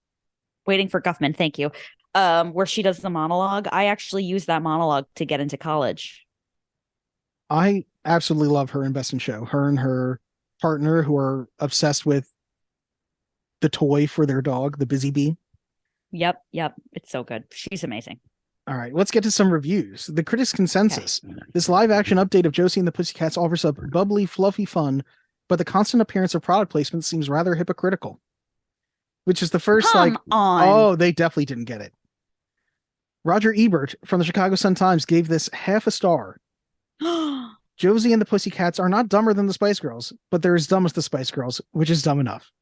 Waiting for Guffman. Thank you. Where she does the monologue. I actually used that monologue to get into college. I absolutely love her in Best in Show. Her and her partner, who are obsessed with the toy for their dog, the Busy Bee. Yep. It's so good. She's amazing. All right, let's get to some reviews. The critics' consensus. Okay. This live-action update of Josie and the Pussycats offers up bubbly, fluffy fun, but the constant appearance of product placement seems rather hypocritical. Which is the first, Come on. Oh, they definitely didn't get it. Roger Ebert from the Chicago Sun-Times gave this half a star. Josie and the Pussycats are not dumber than the Spice Girls, but they're as dumb as the Spice Girls, which is dumb enough.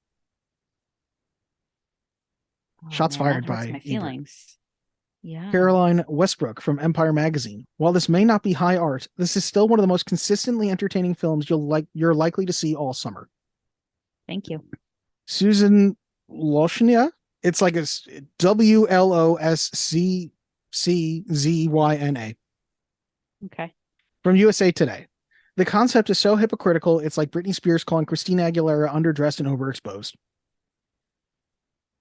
Shots fired by my feelings. Yeah. Caroline Westbrook from Empire Magazine. While this may not be high art, this is still one of the most consistently entertaining films you're likely to see all summer. Thank you. Susan Loshnia. It's like a WLOSCCZYNA. Okay. From USA Today. The concept is so hypocritical, it's like Britney Spears calling Christina Aguilera underdressed and overexposed.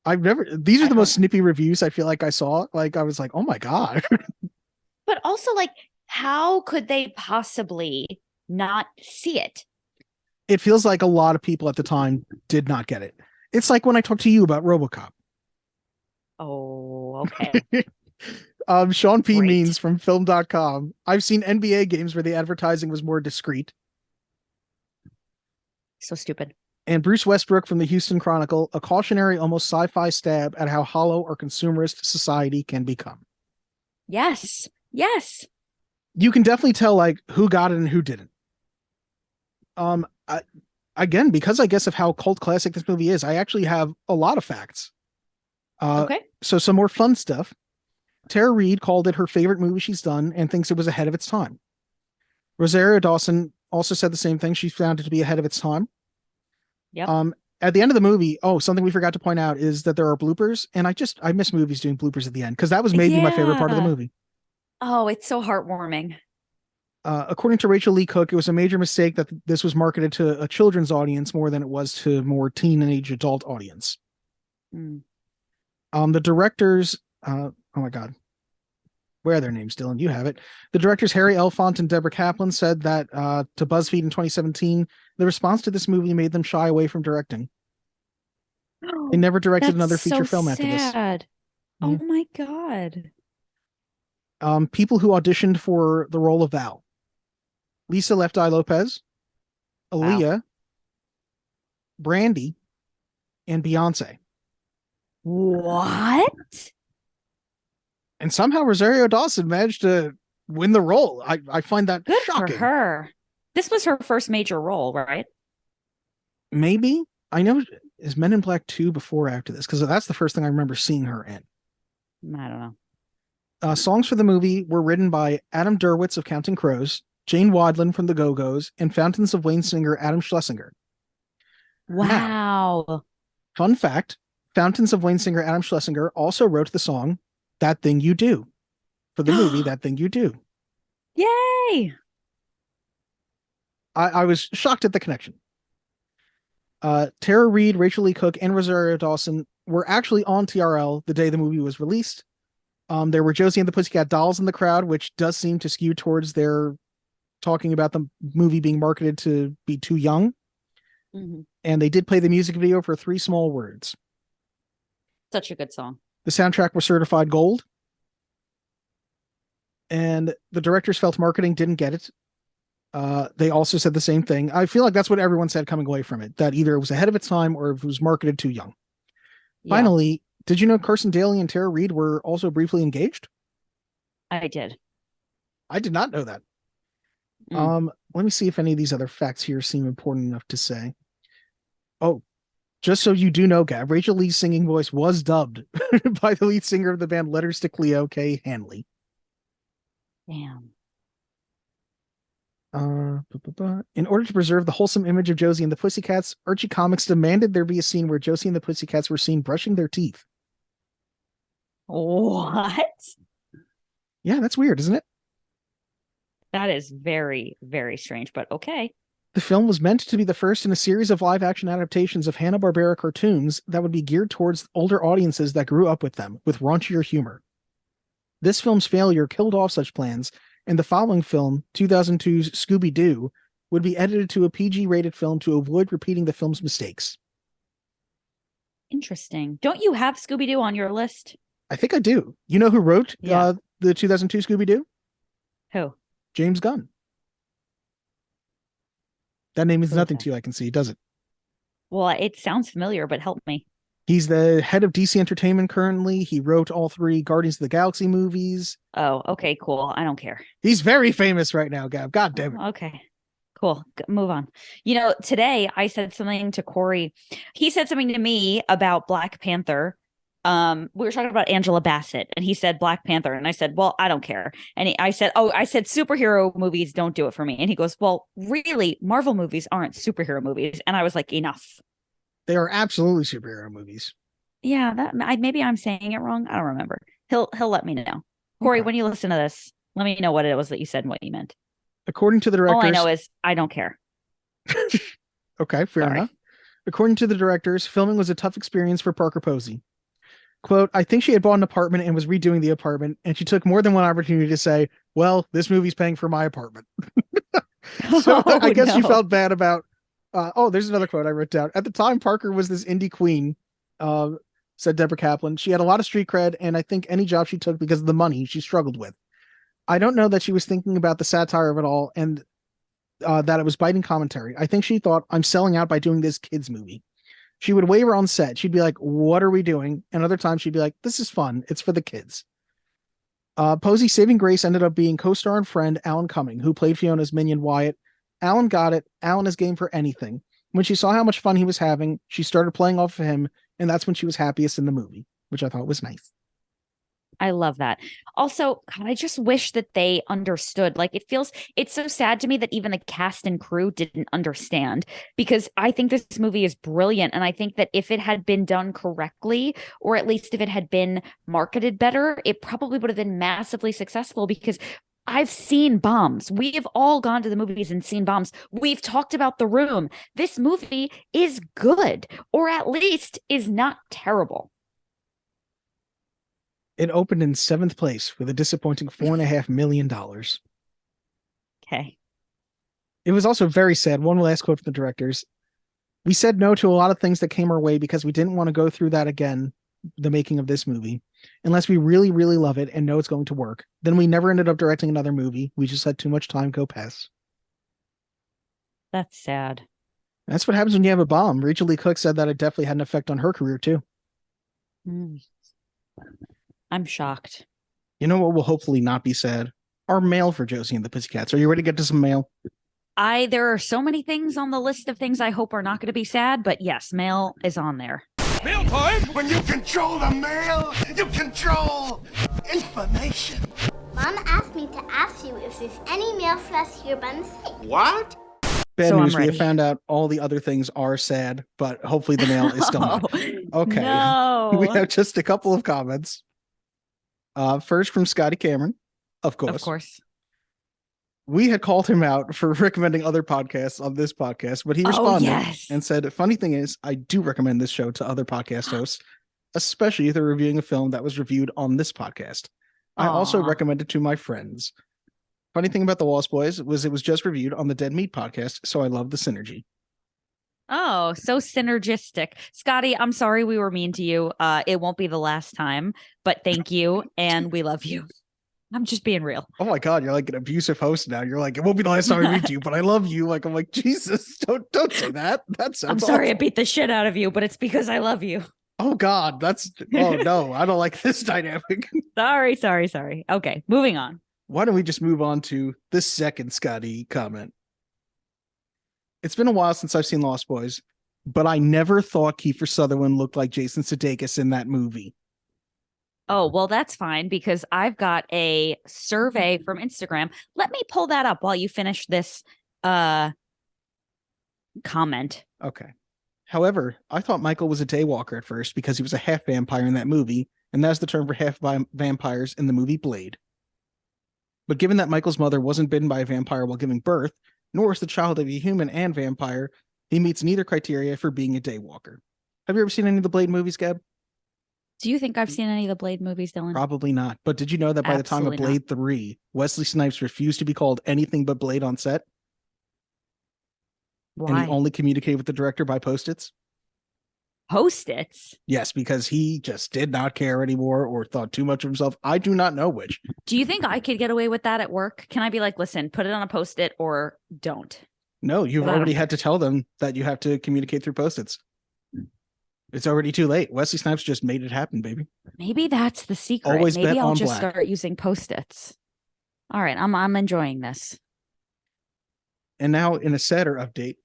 These are the most snippy reviews I feel like I saw. Like, I was like, oh my God. But also, like, how could they possibly not see it? It feels like a lot of people at the time did not get it. It's like when I talked to you about RoboCop. Oh, okay. Sean P. Means from film.com. I've seen NBA games where the advertising was more discreet. So stupid. And Bruce Westbrook from the Houston Chronicle, a cautionary, almost sci-fi stab at how hollow our consumerist society can become. Yes. You can definitely tell like who got it and who didn't. Again, because I guess of how cult classic this movie is, I actually have a lot of facts. Okay. So some more fun stuff. Tara Reid called it her favorite movie she's done and thinks it was ahead of its time. Rosario Dawson also said the same thing. She found it to be ahead of its time. Yep. At the end of the movie, something we forgot to point out is that there are bloopers, and I miss movies doing bloopers at the end because that was maybe my favorite part of the movie. Oh, it's so heartwarming. According to Rachel Lee Cook, it was a major mistake that this was marketed to a children's audience more than it was to more teenage adult audience. Mm. The directors, oh my God, where are their names, Dylan? You have it. The directors Harry Elfont and Deborah Kaplan said that to BuzzFeed in 2017, the response to this movie made them shy away from directing. They never directed another feature film after this. Oh my God. People who auditioned for the role of Val: Lisa Left Eye Lopez, Aaliyah, Brandy, and Beyonce. What? And somehow Rosario Dawson managed to win the role. I find that good shocking. For her. This was her first major role, right? Maybe. I know. Is Men in Black 2 before or after this? Because that's the first thing I remember seeing her in. I don't know. Songs for the movie were written by Adam Derwitz of Counting Crows, Jane Wadlin from the Go-Go's, and Fountains of Wayne singer Adam Schlesinger. Wow. Now, fun fact, Fountains of Wayne singer Adam Schlesinger also wrote the song That Thing You Do for the movie That Thing You Do. Yay! I was shocked at the connection. Tara Reid, Rachel Lee Cook, and Rosario Dawson were actually on TRL the day the movie was released. There were Josie and the Pussycat Dolls in the crowd, which does seem to skew towards their talking about the movie being marketed to be too young. Mm-hmm. And they did play the music video for Three Small Words. Such a good song. The soundtrack was certified gold. And the directors felt marketing didn't get it. They also said the same thing. I feel like that's what everyone said coming away from it, that either it was ahead of its time or it was marketed too young. Yeah. Finally, did you know Carson Daly and Tara Reid were also briefly engaged? I did. I did not know that. Let me see if any of these other facts here seem important enough to say. Oh, just so you do know, Gab, Rachel Lee's singing voice was dubbed by the lead singer of the band Letters to Cleo, Kay Hanley. Damn. In order to preserve the wholesome image of Josie and the Pussycats, Archie Comics demanded there be a scene where Josie and the Pussycats were seen brushing their teeth. What? Yeah, that's weird, isn't it? That is very, very strange, but okay. The film was meant to be the first in a series of live-action adaptations of Hanna-Barbera cartoons that would be geared towards older audiences that grew up with them, with raunchier humor. This film's failure killed off such plans, and the following film, 2002's Scooby-Doo, would be edited to a PG-rated film to avoid repeating the film's mistakes. Interesting. Don't you have Scooby-Doo on your list? I think I do. You know who wrote Yeah. the 2002 Scooby-Doo? Who? James Gunn. That name means Who is nothing that? to you, I can see, does it? Well, it sounds familiar, but help me. He's the head of DC Entertainment currently. He wrote all 3 Guardians of the Galaxy movies. Oh, okay, cool. I don't care. He's very famous right now, Gab. God damn it. Okay. Cool. Move on. Today I said something to Corey. He said something to me about Black Panther. We were talking about Angela Bassett, and he said Black Panther, and I said, well, I don't care. And I said superhero movies don't do it for me. And he goes, well, really, Marvel movies aren't superhero movies. And I was like, enough. They are absolutely superhero movies. Yeah, maybe I'm saying it wrong. I don't remember. He'll let me know. Corey, Okay. when you listen to this, let me know what it was that you said and what you meant. According to the directors, All I know is I don't care. okay, fair Sorry. enough. According to the directors, filming was a tough experience for Parker Posey. Quote, I think she had bought an apartment and was redoing the apartment, and she took more than one opportunity to say, well, this movie's paying for my apartment. So I guess she felt bad about, there's another quote I wrote down. At the time, Parker was this indie queen, said Deborah Kaplan. She had a lot of street cred, and I think any job she took because of the money she struggled with. I don't know that she was thinking about the satire of it all and that it was biting commentary. I think she thought, I'm selling out by doing this kids movie. She would waver on set. She'd be like, what are we doing? And other times she'd be like, this is fun. It's for the kids. Posey's saving grace ended up being co-star and friend Alan Cumming, who played Fiona's minion Wyatt. Alan got it. Alan is game for anything. When she saw how much fun he was having, she started playing off of him, and that's when she was happiest in the movie, which I thought was nice. I love that. Also, God, I just wish that they understood. Like, it's so sad to me that even the cast and crew didn't understand, because I think this movie is brilliant. And I think that if it had been done correctly, or at least if it had been marketed better, it probably would have been massively successful, because I've seen bombs. We have all gone to the movies and seen bombs. We've talked about The Room. This movie is good, or at least is not terrible. It opened in 7th place with a disappointing $4.5 million. Okay. It was also very sad. One last quote from the directors. We said no to a lot of things that came our way because we didn't want to go through that again, the making of this movie. Unless we really, really love it and know it's going to work. Then we never ended up directing another movie. We just had too much time go past. That's sad. That's what happens when you have a bomb. Rachel Lee Cook said that it definitely had an effect on her career too. I'm shocked. You know what will hopefully not be sad? Our mail for Josie and the Pussycats. Are you ready to get to some mail? There are so many things on the list of things I hope are not going to be sad, but yes, mail is on there. Mail time! When you control the mail, you control information. Mom asked me to ask you if there's any mail for us here by mistake. What? Bad So news. I'm We have ready. found out all the other things are sad, but hopefully the mail is still not. Okay. No. We have just a couple of comments. First from Scotty Cameron, of course. Of course. We had called him out for recommending other podcasts on this podcast, but he Oh, responded yes. and said, funny thing is, I do recommend this show to other podcast hosts, especially if they're reviewing a film that was reviewed on this podcast. I also Aw. recommend it to my friends. Funny thing about The Lost Boys was it was just reviewed on the Dead Meat podcast, so I love the synergy. Oh, so synergistic. Scotty, I'm sorry we were mean to you. It won't be the last time, but thank you, and we love you. I'm just being real. Oh my God, you're like an abusive host now. You're like, it won't be the last time I read to you, but I love you. Like, I'm like, Jesus, don't say that. That sounds I'm sorry I awful. beat the shit out of you, but it's because I love you. Oh God, oh no, I don't like this dynamic. Sorry. Okay, moving on. Why don't we just move on to the second Scotty comment? It's been a while since I've seen Lost Boys, but I never thought Kiefer Sutherland looked like Jason Sudeikis in that movie. Oh, well, that's fine because I've got a survey from Instagram. Let me pull that up while you finish this comment. Okay. However, I thought Michael was a daywalker at first because he was a half vampire in that movie, and that's the term for half vampires in the movie Blade. But given that Michael's mother wasn't bitten by a vampire while giving birth, nor is the child of a human and vampire. He meets neither criteria for being a daywalker. Have you ever seen any of the Blade movies, Gab? Do you think I've seen any of the Blade movies, Dylan? Probably not. But did you know that by the time of Absolutely Blade 3, Wesley Snipes refused to be called anything but Blade on set? And he Why? only communicated with the director by Post-its? Post-its? Yes, because he just did not care anymore or thought too much of himself. I do not know which. Do you think I could get away with that at work? Can I be like, listen, put it on a Post-it or don't? No, you've Wow. already had to tell them that you have to communicate through Post-its. It's already too late. Wesley Snipes just made it happen, baby. Maybe that's the secret. Always bet Maybe I'll on just black. start using Post-its. All right, I'm enjoying this. And now in a sadder update,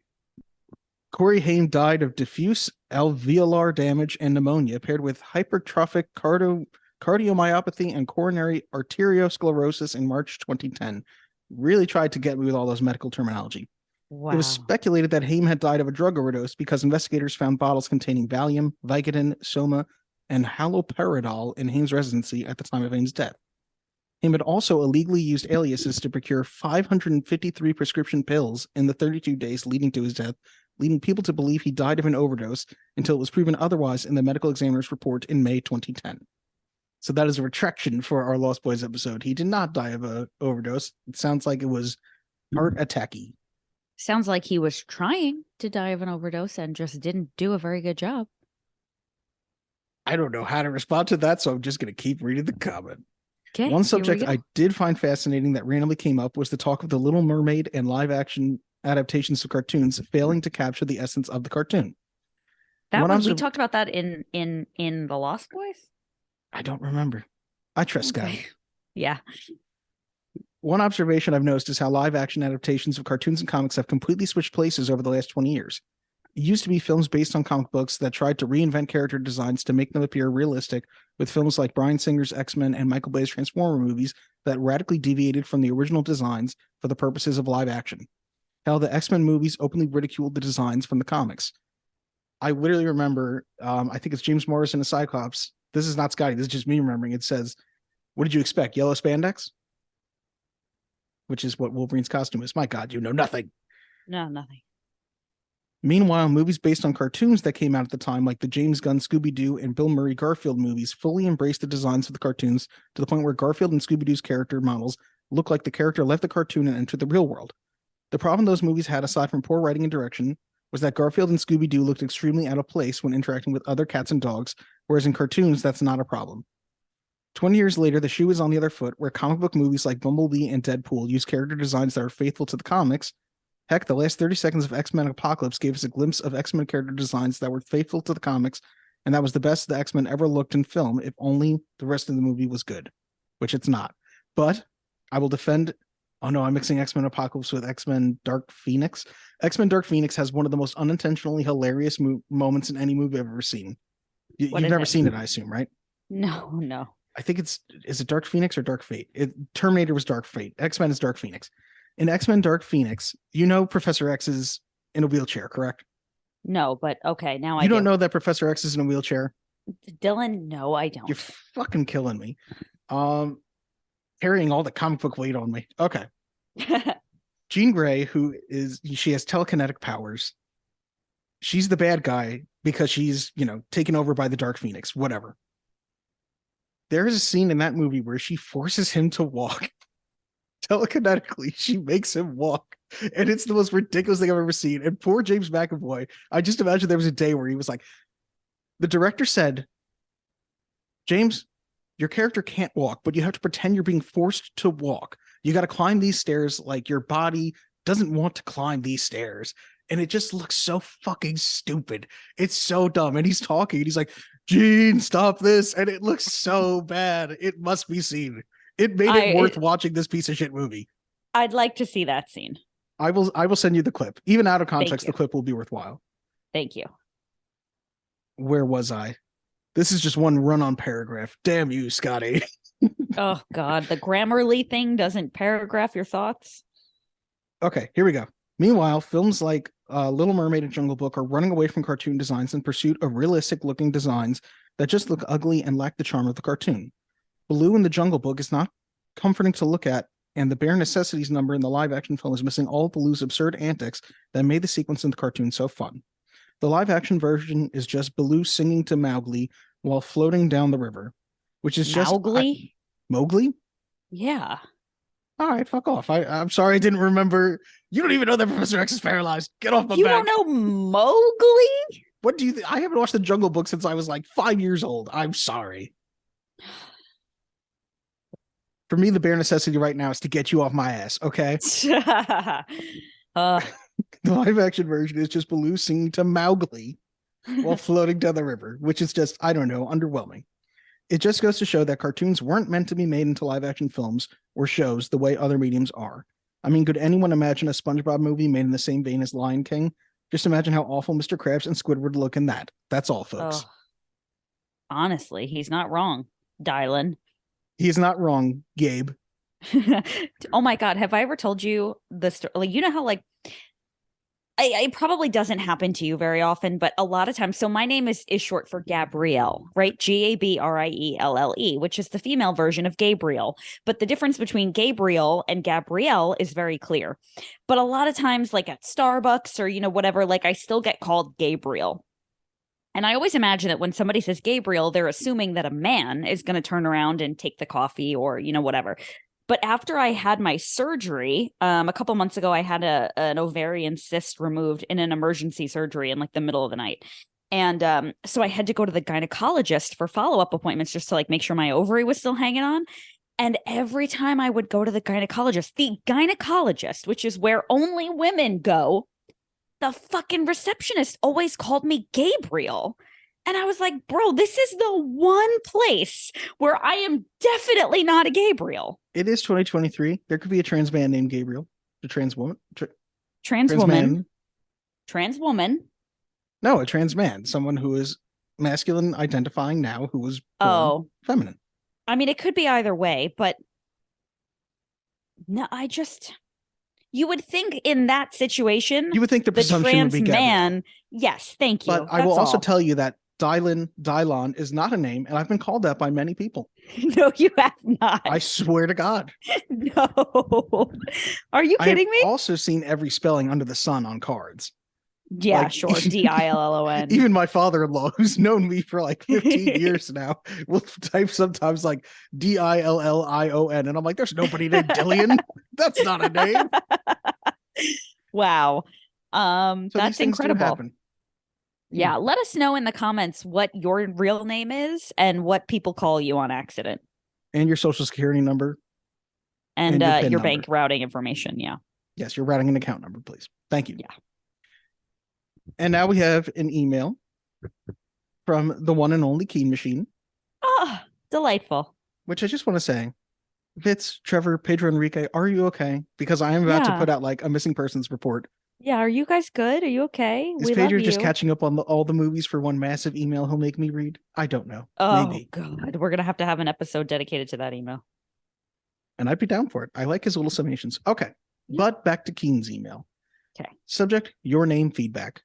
Corey Haim died of diffuse alveolar damage and pneumonia paired with hypertrophic cardiomyopathy and coronary arteriosclerosis in March 2010. Really tried to get me with all those medical terminology. Wow. It was speculated that Haim had died of a drug overdose because investigators found bottles containing Valium, Vicodin, Soma, and haloperidol in Haim's residency at the time of Haim's death. Haim had also illegally used aliases to procure 553 prescription pills in the 32 days leading to his death, leading people to believe he died of an overdose until it was proven otherwise in the medical examiner's report in May 2010. So that is a retraction for our Lost Boys episode. He did not die of an overdose. It sounds like it was heart attacky. Sounds like he was trying to die of an overdose and just didn't do a very good job. I don't know how to respond to that, so I'm just going to keep reading the comment. Okay. One subject I did find fascinating that randomly came up was the talk of the Little Mermaid and live action adaptations of cartoons failing to capture the essence of the cartoon. We talked about that in The Lost Boys? I don't remember. I trust Scott. Yeah. One observation I've noticed is how live action adaptations of cartoons and comics have completely switched places over the last 20 years. It used to be films based on comic books that tried to reinvent character designs to make them appear realistic, with films like Bryan Singer's X-Men and Michael Bay's Transformer movies that radically deviated from the original designs for the purposes of live action. How the X-Men movies openly ridiculed the designs from the comics. I literally remember, I think it's James Morrison as Cyclops. This is not Scotty. This is just me remembering. It says, "What did you expect? Yellow spandex?" Which is what Wolverine's costume is. My God, you know nothing. No, nothing. Meanwhile, movies based on cartoons that came out at the time, like the James Gunn Scooby-Doo and Bill Murray Garfield movies, fully embraced the designs of the cartoons to the point where Garfield and Scooby-Doo's character models look like the character left the cartoon and entered the real world. The problem those movies had, aside from poor writing and direction, was that Garfield and Scooby-Doo looked extremely out of place when interacting with other cats and dogs, whereas in cartoons, that's not a problem. 20 years later, the shoe is on the other foot, where comic book movies like Bumblebee and Deadpool use character designs that are faithful to the comics. Heck, the last 30 seconds of X-Men Apocalypse gave us a glimpse of X-Men character designs that were faithful to the comics, and that was the best the X-Men ever looked in film, if only the rest of the movie was good, which it's not. But I will defend... Oh no, I'm mixing X-Men Apocalypse with X-Men Dark Phoenix. X-Men Dark Phoenix has one of the most unintentionally hilarious moments in any movie I've ever seen. You've never seen it, I assume, right? No. I think is it Dark Phoenix or Dark Fate? Terminator was Dark Fate. X-Men is Dark Phoenix. In X-Men Dark Phoenix, you know Professor X is in a wheelchair, correct? No, but okay, now You don't know that Professor X is in a wheelchair? Dylan, no, I don't. You're fucking killing me. Carrying all the comic book weight on me. Okay. Jean Grey, she has telekinetic powers. She's the bad guy because she's, taken over by the Dark Phoenix, whatever. There is a scene in that movie where she forces him to walk. Telekinetically, she makes him walk. And it's the most ridiculous thing I've ever seen. And poor James McAvoy, I just imagine there was a day where he was like, the director said, "James, your character can't walk, but you have to pretend you're being forced to walk. You got to climb these stairs like your body doesn't want to climb these stairs." And it just looks so fucking stupid. It's so dumb. And he's talking and he's like, "Gene, stop this." And it looks so bad. It must be seen. It made it worth watching this piece of shit movie. I'd like to see that scene. I will send you the clip. Even out of context, the clip will be worthwhile. Thank you. Where was I? This is just one run-on paragraph. Damn you, Scotty. Oh, God. The Grammarly thing doesn't paragraph your thoughts. Okay, here we go. Meanwhile, films like Little Mermaid and Jungle Book are running away from cartoon designs in pursuit of realistic-looking designs that just look ugly and lack the charm of the cartoon. Baloo in the Jungle Book is not comforting to look at and the bare necessities number in the live action film is missing all of Baloo's absurd antics that made the sequence in the cartoon so fun. The live action version is just Baloo singing to Mowgli while floating down the river, which is Mowgli? Mowgli? Yeah. All right, fuck off. I'm sorry I didn't remember. You don't even know that Professor X is paralyzed. Get off my back. You don't know Mowgli? What do you I haven't watched the Jungle Book since I was like 5 years old. I'm sorry. For me, the bare necessity right now is to get you off my ass, okay? The live action version is just Baloo singing to Mowgli while floating down the river, which is just, I don't know, underwhelming. It just goes to show that cartoons weren't meant to be made into live action films or shows the way other mediums are. I mean, could anyone imagine a SpongeBob movie made in the same vein as Lion King? Just imagine how awful Mr. Krabs and Squidward look in that. That's all, folks. Honestly, he's not wrong, Dylan. He's not wrong, Gabe. Oh my God. Have I ever told you the story? Like, you know how like it probably doesn't happen to you very often, but a lot of times. So my name is short for Gabrielle, right? Gabrielle, which is the female version of Gabriel. But the difference between Gabriel and Gabrielle is very clear. But a lot of times, like at Starbucks or, you know, whatever, like I still get called Gabriel. And I always imagine that when somebody says Gabriel, they're assuming that a man is going to turn around and take the coffee or, you know, whatever. But after I had my surgery, a couple months ago, I had an ovarian cyst removed in an emergency surgery in like the middle of the night. And so I had to go to the gynecologist for follow-up appointments just to like make sure my ovary was still hanging on. And every time I would go to the gynecologist, which is where only women go, the fucking receptionist always called me Gabriel. And I was like, bro, this is the one place where I am definitely not a Gabriel. It is 2023. There could be a trans man named Gabriel. A trans woman. Trans woman. No, a trans man. Someone who is masculine identifying now who was born feminine. I mean, it could be either way, but no, you would think in that situation, you would think the presumption would be Gabriel. Man. Yes, thank you. But I will also tell you that Dylan is not a name, and I've been called that by many people. No, you have not. I swear to God. No. Are you kidding me? I've also seen every spelling under the sun on cards. Yeah, like, sure. Dillon. Even my father-in-law, who's known me for like 15 years now, will type sometimes like Dillion, and I'm like, there's nobody named Dillion. That's not a name. Wow. So that's incredible. Yeah, Hmm. let us know in the comments what your real name is and what people call you on accident. And your social security number. And your bank routing information, yeah. Yes, your routing and account number, please. Thank you. Yeah. And now we have an email from the one and only Keen Machine. Oh, delightful. Which I just want to say, Fitz, Trevor, Pedro Enrique, are you okay? Because I am about to put out like a missing persons report. Yeah, are you guys good? Are you okay? Is Pedro just catching up on all the movies for one massive email he'll make me read? I don't know. Oh, maybe. God. We're going to have an episode dedicated to that email. And I'd be down for it. I like his little summations. Okay. Yeah. But back to Keen's email. Okay. Subject, your name feedback.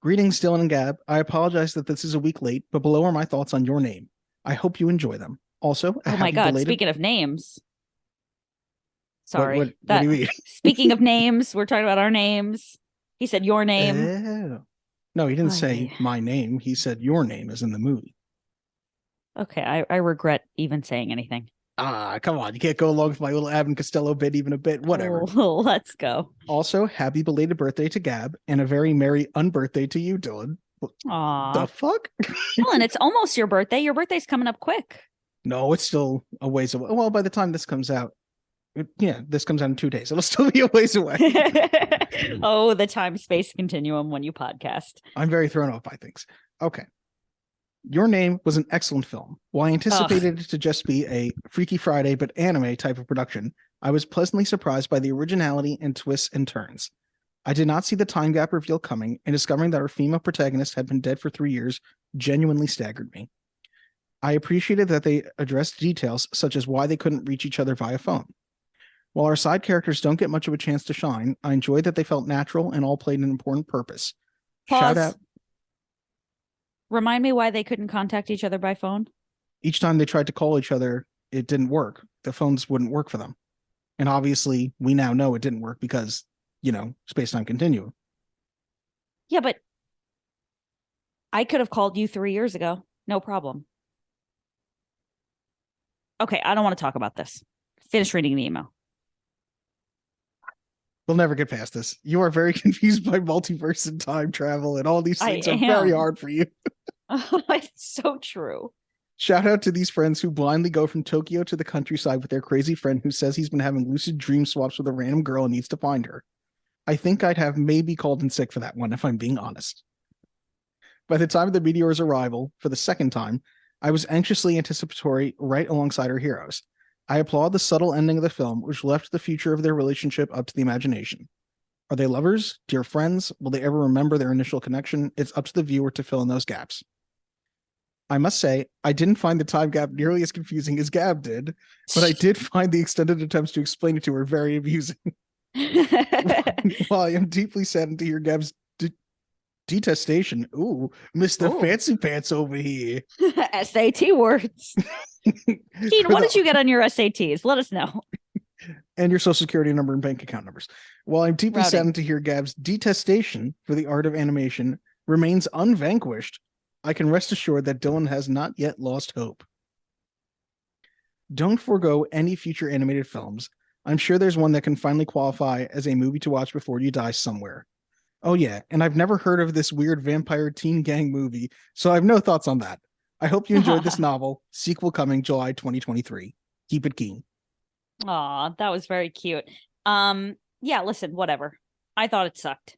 Greetings, Dylan and Gab. I apologize that this is a week late, but below are my thoughts on your name. I hope you enjoy them. Also, oh my God, speaking of names. Sorry. What do you mean? Speaking of names, we're talking about our names. He said your name. No, he didn't say my name. He said your name is in the movie. Okay, I regret even saying anything. Come on. You can't go along with my little Abbott and Costello bit even a bit. Whatever. Oh, let's go. Also, happy belated birthday to Gab and a very merry unbirthday to you, Dylan. Aw. The fuck? Dylan, it's almost your birthday. Your birthday's coming up quick. No, it's still a ways away. Well, by the time this comes out, this comes out in 2 days. It'll still be a ways away. Oh, the time-space continuum when you podcast. I'm very thrown off by things. Okay. Your Name was an excellent film. While I anticipated it to just be a Freaky Friday but anime type of production, I was pleasantly surprised by the originality and twists and turns. I did not see the time gap reveal coming, and discovering that our female protagonist had been dead for 3 years genuinely staggered me. I appreciated that they addressed details such as why they couldn't reach each other via phone. While our side characters don't get much of a chance to shine, I enjoyed that they felt natural and all played an important purpose. Pause. Shout out. Remind me why they couldn't contact each other by phone. Each time they tried to call each other, it didn't work. The phones wouldn't work for them. And obviously, we now know it didn't work because, space-time continuum. Yeah, but I could have called you 3 years ago. No problem. Okay, I don't want to talk about this. Finish reading the email. We'll never get past this. You are very confused by multiverse and time travel, and all these things are very hard for you. It's so true. Shout out to these friends who blindly go from Tokyo to the countryside with their crazy friend who says he's been having lucid dream swaps with a random girl and needs to find her. I think I'd have maybe called in sick for that one, if I'm being honest. By the time of the meteor's arrival, for the second time, I was anxiously anticipatory right alongside our heroes. I applaud the subtle ending of the film, which left the future of their relationship up to the imagination. Are they lovers? Dear friends? Will they ever remember their initial connection? It's up to the viewer to fill in those gaps. I must say, I didn't find the time gap nearly as confusing as Gab did, but I did find the extended attempts to explain it to her very amusing. While I am deeply saddened to hear Gab's detestation. Ooh, Mr. Fancy Pants over here. SAT words. Keen, what did you get on your SATs? Let us know. And your social security number and bank account numbers. While I'm deeply saddened to hear Gab's detestation for the art of animation remains unvanquished, I can rest assured that Dylan has not yet lost hope. Don't forego any future animated films. I'm sure there's one that can finally qualify as a movie to watch before you die somewhere. Oh yeah, and I've never heard of this weird vampire teen gang movie, so I have no thoughts on that. I hope you enjoyed this novel. Sequel coming July 2023. Keep it keen. Aw, that was very cute. Yeah, listen, whatever. I thought it sucked.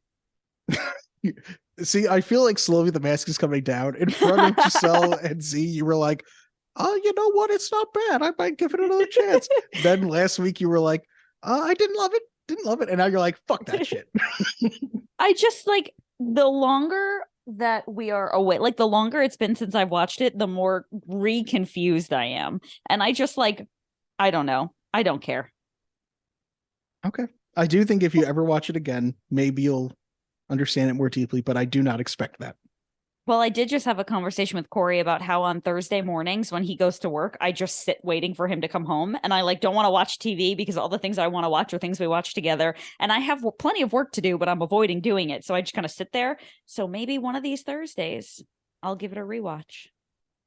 See, I feel like slowly the mask is coming down. In front of Giselle and Z, you were like, oh, you know what? It's not bad. I might give it another chance. Then last week you were like, I didn't love it. And now you're like, fuck that shit. I just like the longer that we are away, like the longer it's been since I've watched it, the more confused I am. And I just like, I don't know. I don't care. Okay. I do think if you ever watch it again, maybe you'll understand it more deeply, but I do not expect that. Well, I did just have a conversation with Corey about how on Thursday mornings when he goes to work, I just sit waiting for him to come home. And I like don't want to watch TV because all the things I want to watch are things we watch together. And I have plenty of work to do, but I'm avoiding doing it. So I just kind of sit there. So maybe one of these Thursdays, I'll give it a rewatch.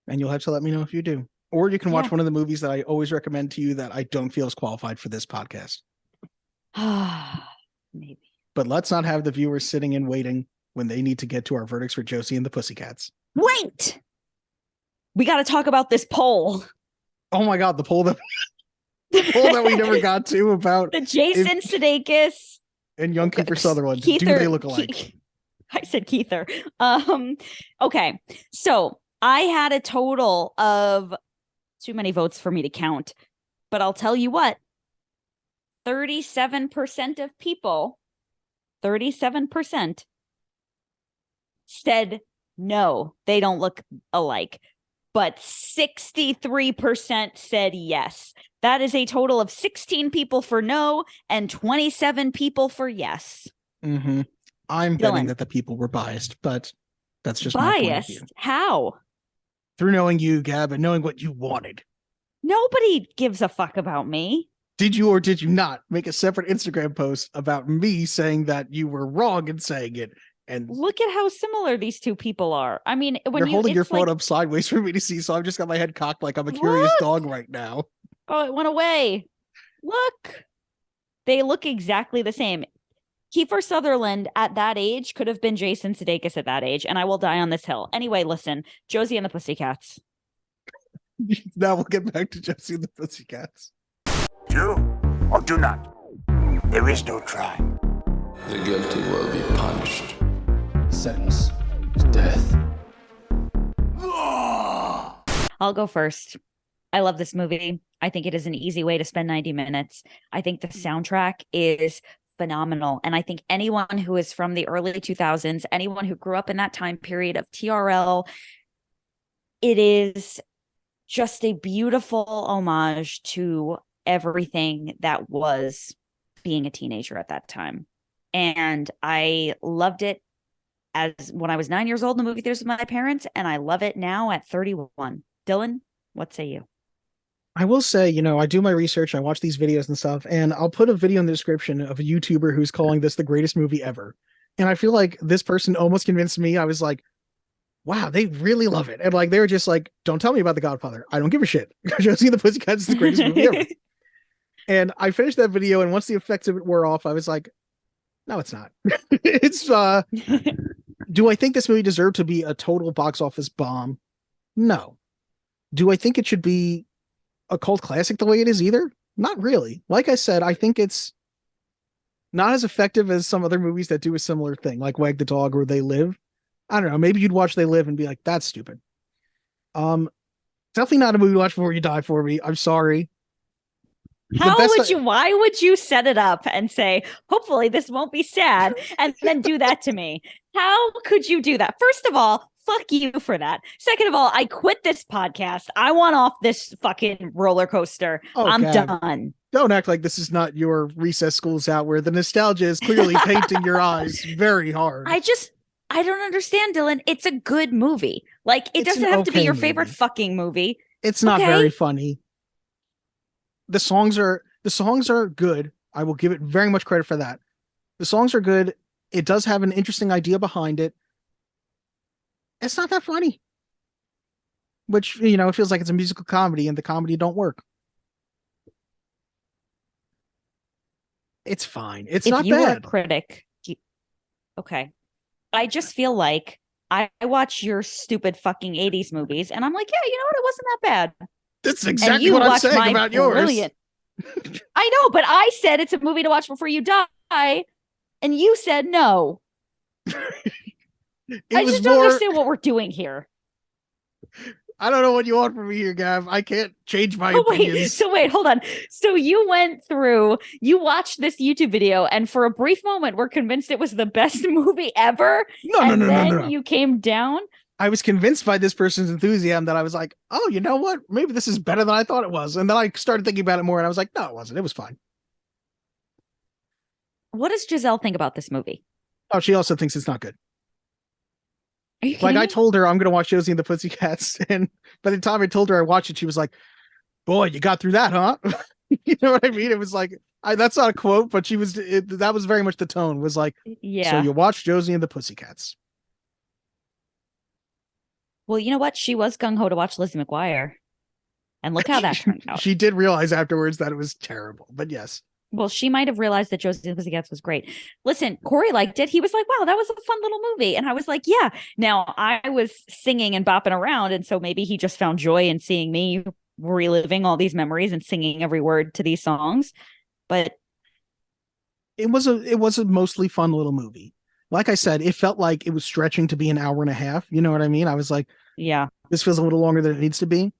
And you'll have to let me know if you do. Or you can watch one of the movies that I always recommend to you that I don't feel is qualified for this podcast. Maybe. But let's not have the viewers sitting and waiting when they need to get to our verdicts for Josie and the Pussycats. Wait! We got to talk about this poll. Oh my God, the poll that we never got to about the Jason Sudeikis and young Kiefer Sutherland. Do they look alike? I said Keither. Okay, so I had a total of too many votes for me to count, but I'll tell you what, 37% of people, 37% said no, they don't look alike, but 63% said yes. That is a total of 16 people for no and 27 people for yes. Mm-hmm. I'm betting that the people were biased, but that's just my point of view. How? Through knowing you, Gab, and knowing what you wanted. Nobody gives a fuck about me. Did you or did you not make a separate Instagram post about me saying that you were wrong in saying it? And look at how similar these two people are. I mean, when you're holding your phone up sideways for me to see, so I've just got my head cocked like I'm a curious dog right now. Oh, it went away. Look. They look exactly the same. Kiefer Sutherland at that age could have been Jason Sudeikis at that age, and I will die on this hill. Anyway, listen, Josie and the Pussycats. Now we'll get back to Josie and the Pussycats. Do or do not. There is no try. The guilty will be punished. Sentence is death. I'll go first. I love this movie. I think it is an easy way to spend 90 minutes. I think the soundtrack is phenomenal. And I think anyone who is from the early 2000s, anyone who grew up in that time period of TRL, it is just a beautiful homage to everything that was being a teenager at that time. And I loved it as when I was 9 years old in the movie theaters with my parents, and I love it now at 31. Dylan, what say you? I will say, I do my research, I watch these videos and stuff, and I'll put a video in the description of a YouTuber who's calling this the greatest movie ever. And I feel like this person almost convinced me. I was like, wow, they really love it. And like they were just like, don't tell me about The Godfather. I don't give a shit. Josie and the Pussycats is the greatest movie ever. And I finished that video, and once the effects of it wore off, I was like, no, it's not. It's do I think this movie deserved to be a total box office bomb? No. Do I think it should be a cult classic the way it is either? Not really. Like I said, I think it's not as effective as some other movies that do a similar thing, like Wag the Dog or They Live. I don't know. Maybe you'd watch They Live and be like, that's stupid. Definitely not a movie to watch before you die for me. I'm sorry. Why would you set it up and say, hopefully this won't be sad, and then do that to me? How could you do that? First of all, fuck you for that. Second of all, I quit this podcast. I want off this fucking roller coaster. Oh, I'm done. Don't act like this is not your recess schools out where the nostalgia is clearly painting your eyes very hard. I don't understand, Dylan. It's a good movie. Like, it doesn't have to be your favorite fucking movie. It's not very funny. The songs are good. I will give it very much credit for that. The songs are good. It does have an interesting idea behind it. It's not that funny. Which, it feels like it's a musical comedy and the comedy don't work. It's fine. It's not bad. If you were a critic, okay. I just feel like I watch your stupid fucking 80s movies and I'm like, yeah, you know what? It wasn't that bad. That's exactly what I'm saying about yours. I know, but I said it's a movie to watch before you die, and you said no. I just don't understand what we're doing here. I don't know what you want from me here, Gav. I can't change my opinions. Wait, hold on. So you watched this YouTube video, and for a brief moment, were convinced it was the best movie ever. No. You came down. I was convinced by this person's enthusiasm that I was like, oh, you know what? Maybe this is better than I thought it was. And then I started thinking about it more and I was like, no, it wasn't. It was fine. What does Giselle think about this movie? Oh, she also thinks it's not good. Are you kidding me? I told her I'm going to watch Josie and the Pussycats. And by the time I told her I watched it, she was like, boy, you got through that, huh? You know what I mean? It was like, that's not a quote, but that was very much the tone, was like, yeah. So you watched Josie and the Pussycats. Well, you know what? She was gung-ho to watch Lizzie McGuire. And look how that turned out. She did realize afterwards that it was terrible, but yes. Well, she might have realized that Josie and the Pussycats was great. Listen, Corey liked it. He was like, wow, that was a fun little movie. And I was like, yeah. Now, I was singing and bopping around, and so maybe he just found joy in seeing me reliving all these memories and singing every word to these songs. But it was a mostly fun little movie. Like I said, it felt like it was stretching to be an hour and a half. You know what I mean? I was like, yeah, this feels a little longer than it needs to be.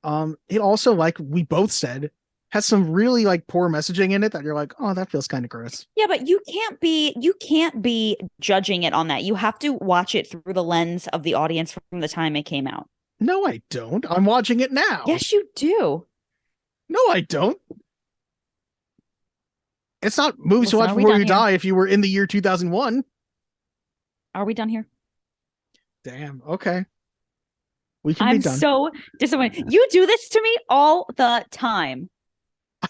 It also, like we both said, has some really like poor messaging in it that you're like, oh, that feels kind of gross. Yeah, but you can't be judging it on that. You have to watch it through the lens of the audience from the time it came out. No, I don't. I'm watching it now. Yes, you do. No, I don't. It's not movies to watch before you die if you were in the year 2001. Are we done here? Damn. Okay. We can be done. I'm so disappointed. You do this to me all the time.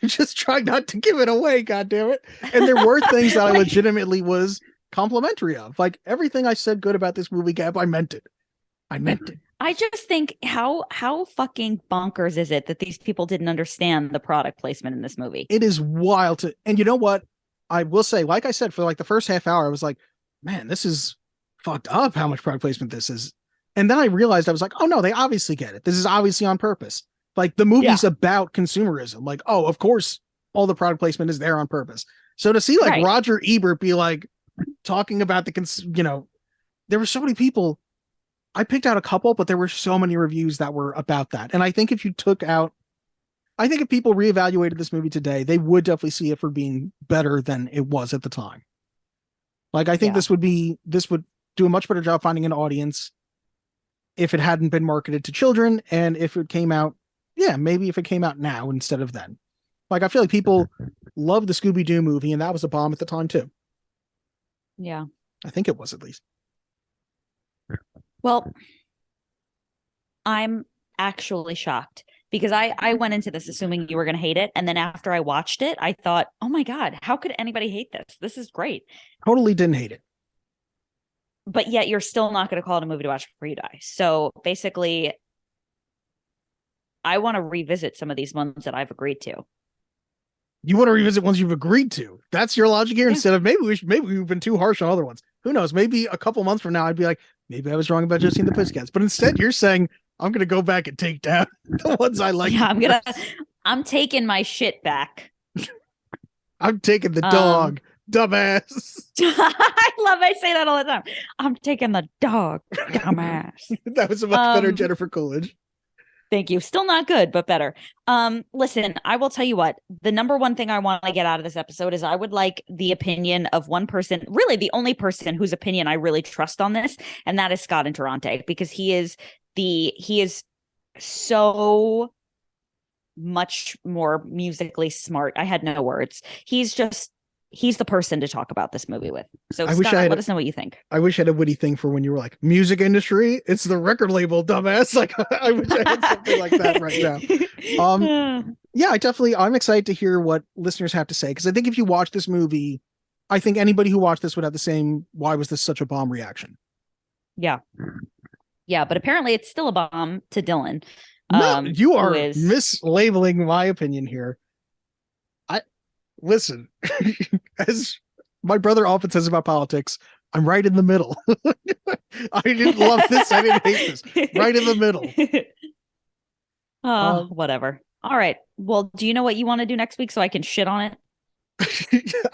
I'm just trying not to give it away, goddammit. And there were things that I legitimately was complimentary of. Like everything I said good about this movie, Gab, I meant it. I just think how fucking bonkers is it that these people didn't understand the product placement in this movie? It is wild and you know what? I will say, like I said, for like the first half hour, I was like, man, this is fucked up how much product placement this is. And then I realized I was like, oh no, they obviously get it. This is obviously on purpose. Like the movie's about consumerism. Like, oh, of course, all the product placement is there on purpose. So to see like Roger Ebert be like talking about there were so many people. I picked out a couple, but there were so many reviews that were about that. And I think if people reevaluated this movie today, they would definitely see it for being better than it was at the time. Like, I think this would do a much better job finding an audience if it hadn't been marketed to children. And if it came out, maybe if it came out now instead of then. Like, I feel like people love the Scooby-Doo movie, and that was a bomb at the time too. Yeah. I think it was, at least. Well, I'm actually shocked because I went into this assuming you were going to hate it. And then after I watched it, I thought, oh my God, how could anybody hate this? This is great. Totally didn't hate it. But yet you're still not going to call it a movie to watch before you die. So basically, I want to revisit some of these ones that I've agreed to. You want to revisit ones you've agreed to. That's your logic here. Yeah. Instead of maybe we've been too harsh on other ones. Who knows? Maybe a couple months from now, I'd be like, maybe I was wrong about Josie and the Pussycats. But instead, you're saying I'm going to go back and take down the ones I like. Yeah, I'm taking my shit back. I'm taking the dog, dumbass. I say that all the time. I'm taking the dog, dumbass. That was a much better Jennifer Coolidge. Thank you. Still not good, but better. Listen, I will tell you what, the number one thing I want to get out of this episode is I would like the opinion of one person, really the only person whose opinion I really trust on this, and that is Scott in Toronto, because he is so much more musically smart. I had no words. He's the person to talk about this movie with. So Scott, let us know what you think. I wish I had a witty thing for when you were like, music industry, it's the record label, dumbass. Like, I wish I had something like that right now. Yeah, I'm excited to hear what listeners have to say, because I think if you watch this movie, I think anybody who watched this would have the same, why was this such a bomb reaction? Yeah. Yeah, but apparently it's still a bomb to Dylan. No, you are mislabeling my opinion here. Listen, as my brother often says about politics, I'm right in the middle. I didn't love this. I didn't hate this. Right in the middle. Whatever. All right. Well, do you know what you want to do next week so I can shit on it?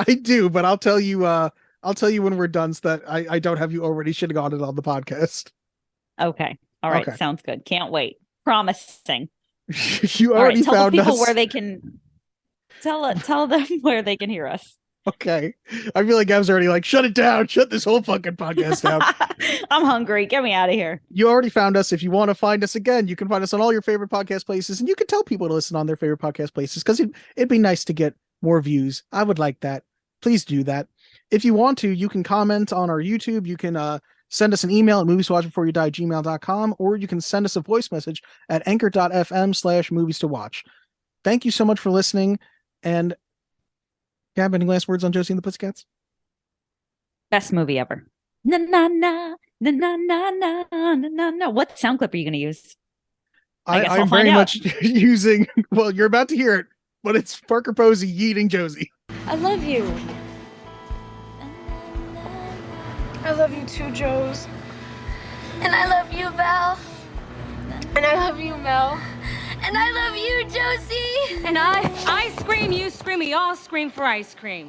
I do, but I'll tell you when we're done so that I don't have you already shitting on it on the podcast. Okay. All right. Okay. Sounds good. Can't wait. Promising. You already tell the people us where they can tell them where they can hear us. Okay. I feel like I was already like, shut it down. Shut this whole fucking podcast down. I'm hungry. Get me out of here. You already found us. If you want to find us again, you can find us on all your favorite podcast places, and you can tell people to listen on their favorite podcast places, because it'd be nice to get more views. I would like that. Please do that. If you want to, you can comment on our YouTube. You can send us an email at movieswatchbeforeyoudie@gmail.com, or you can send us a voice message at anchor.fm/movies-to-watch. Thank you so much for listening. And Gab, any last words on Josie and the Pussycats? Best movie ever. Na na na na na na na na na. What sound clip are you going to use? I'm very much using. Well, you're about to hear it, but it's Parker Posey yeeting Josie. I love you. I love you too, Joes. And I love you, Val. And I love you, Mel. And I love you, Josie. And I scream, you scream, we all scream for ice cream.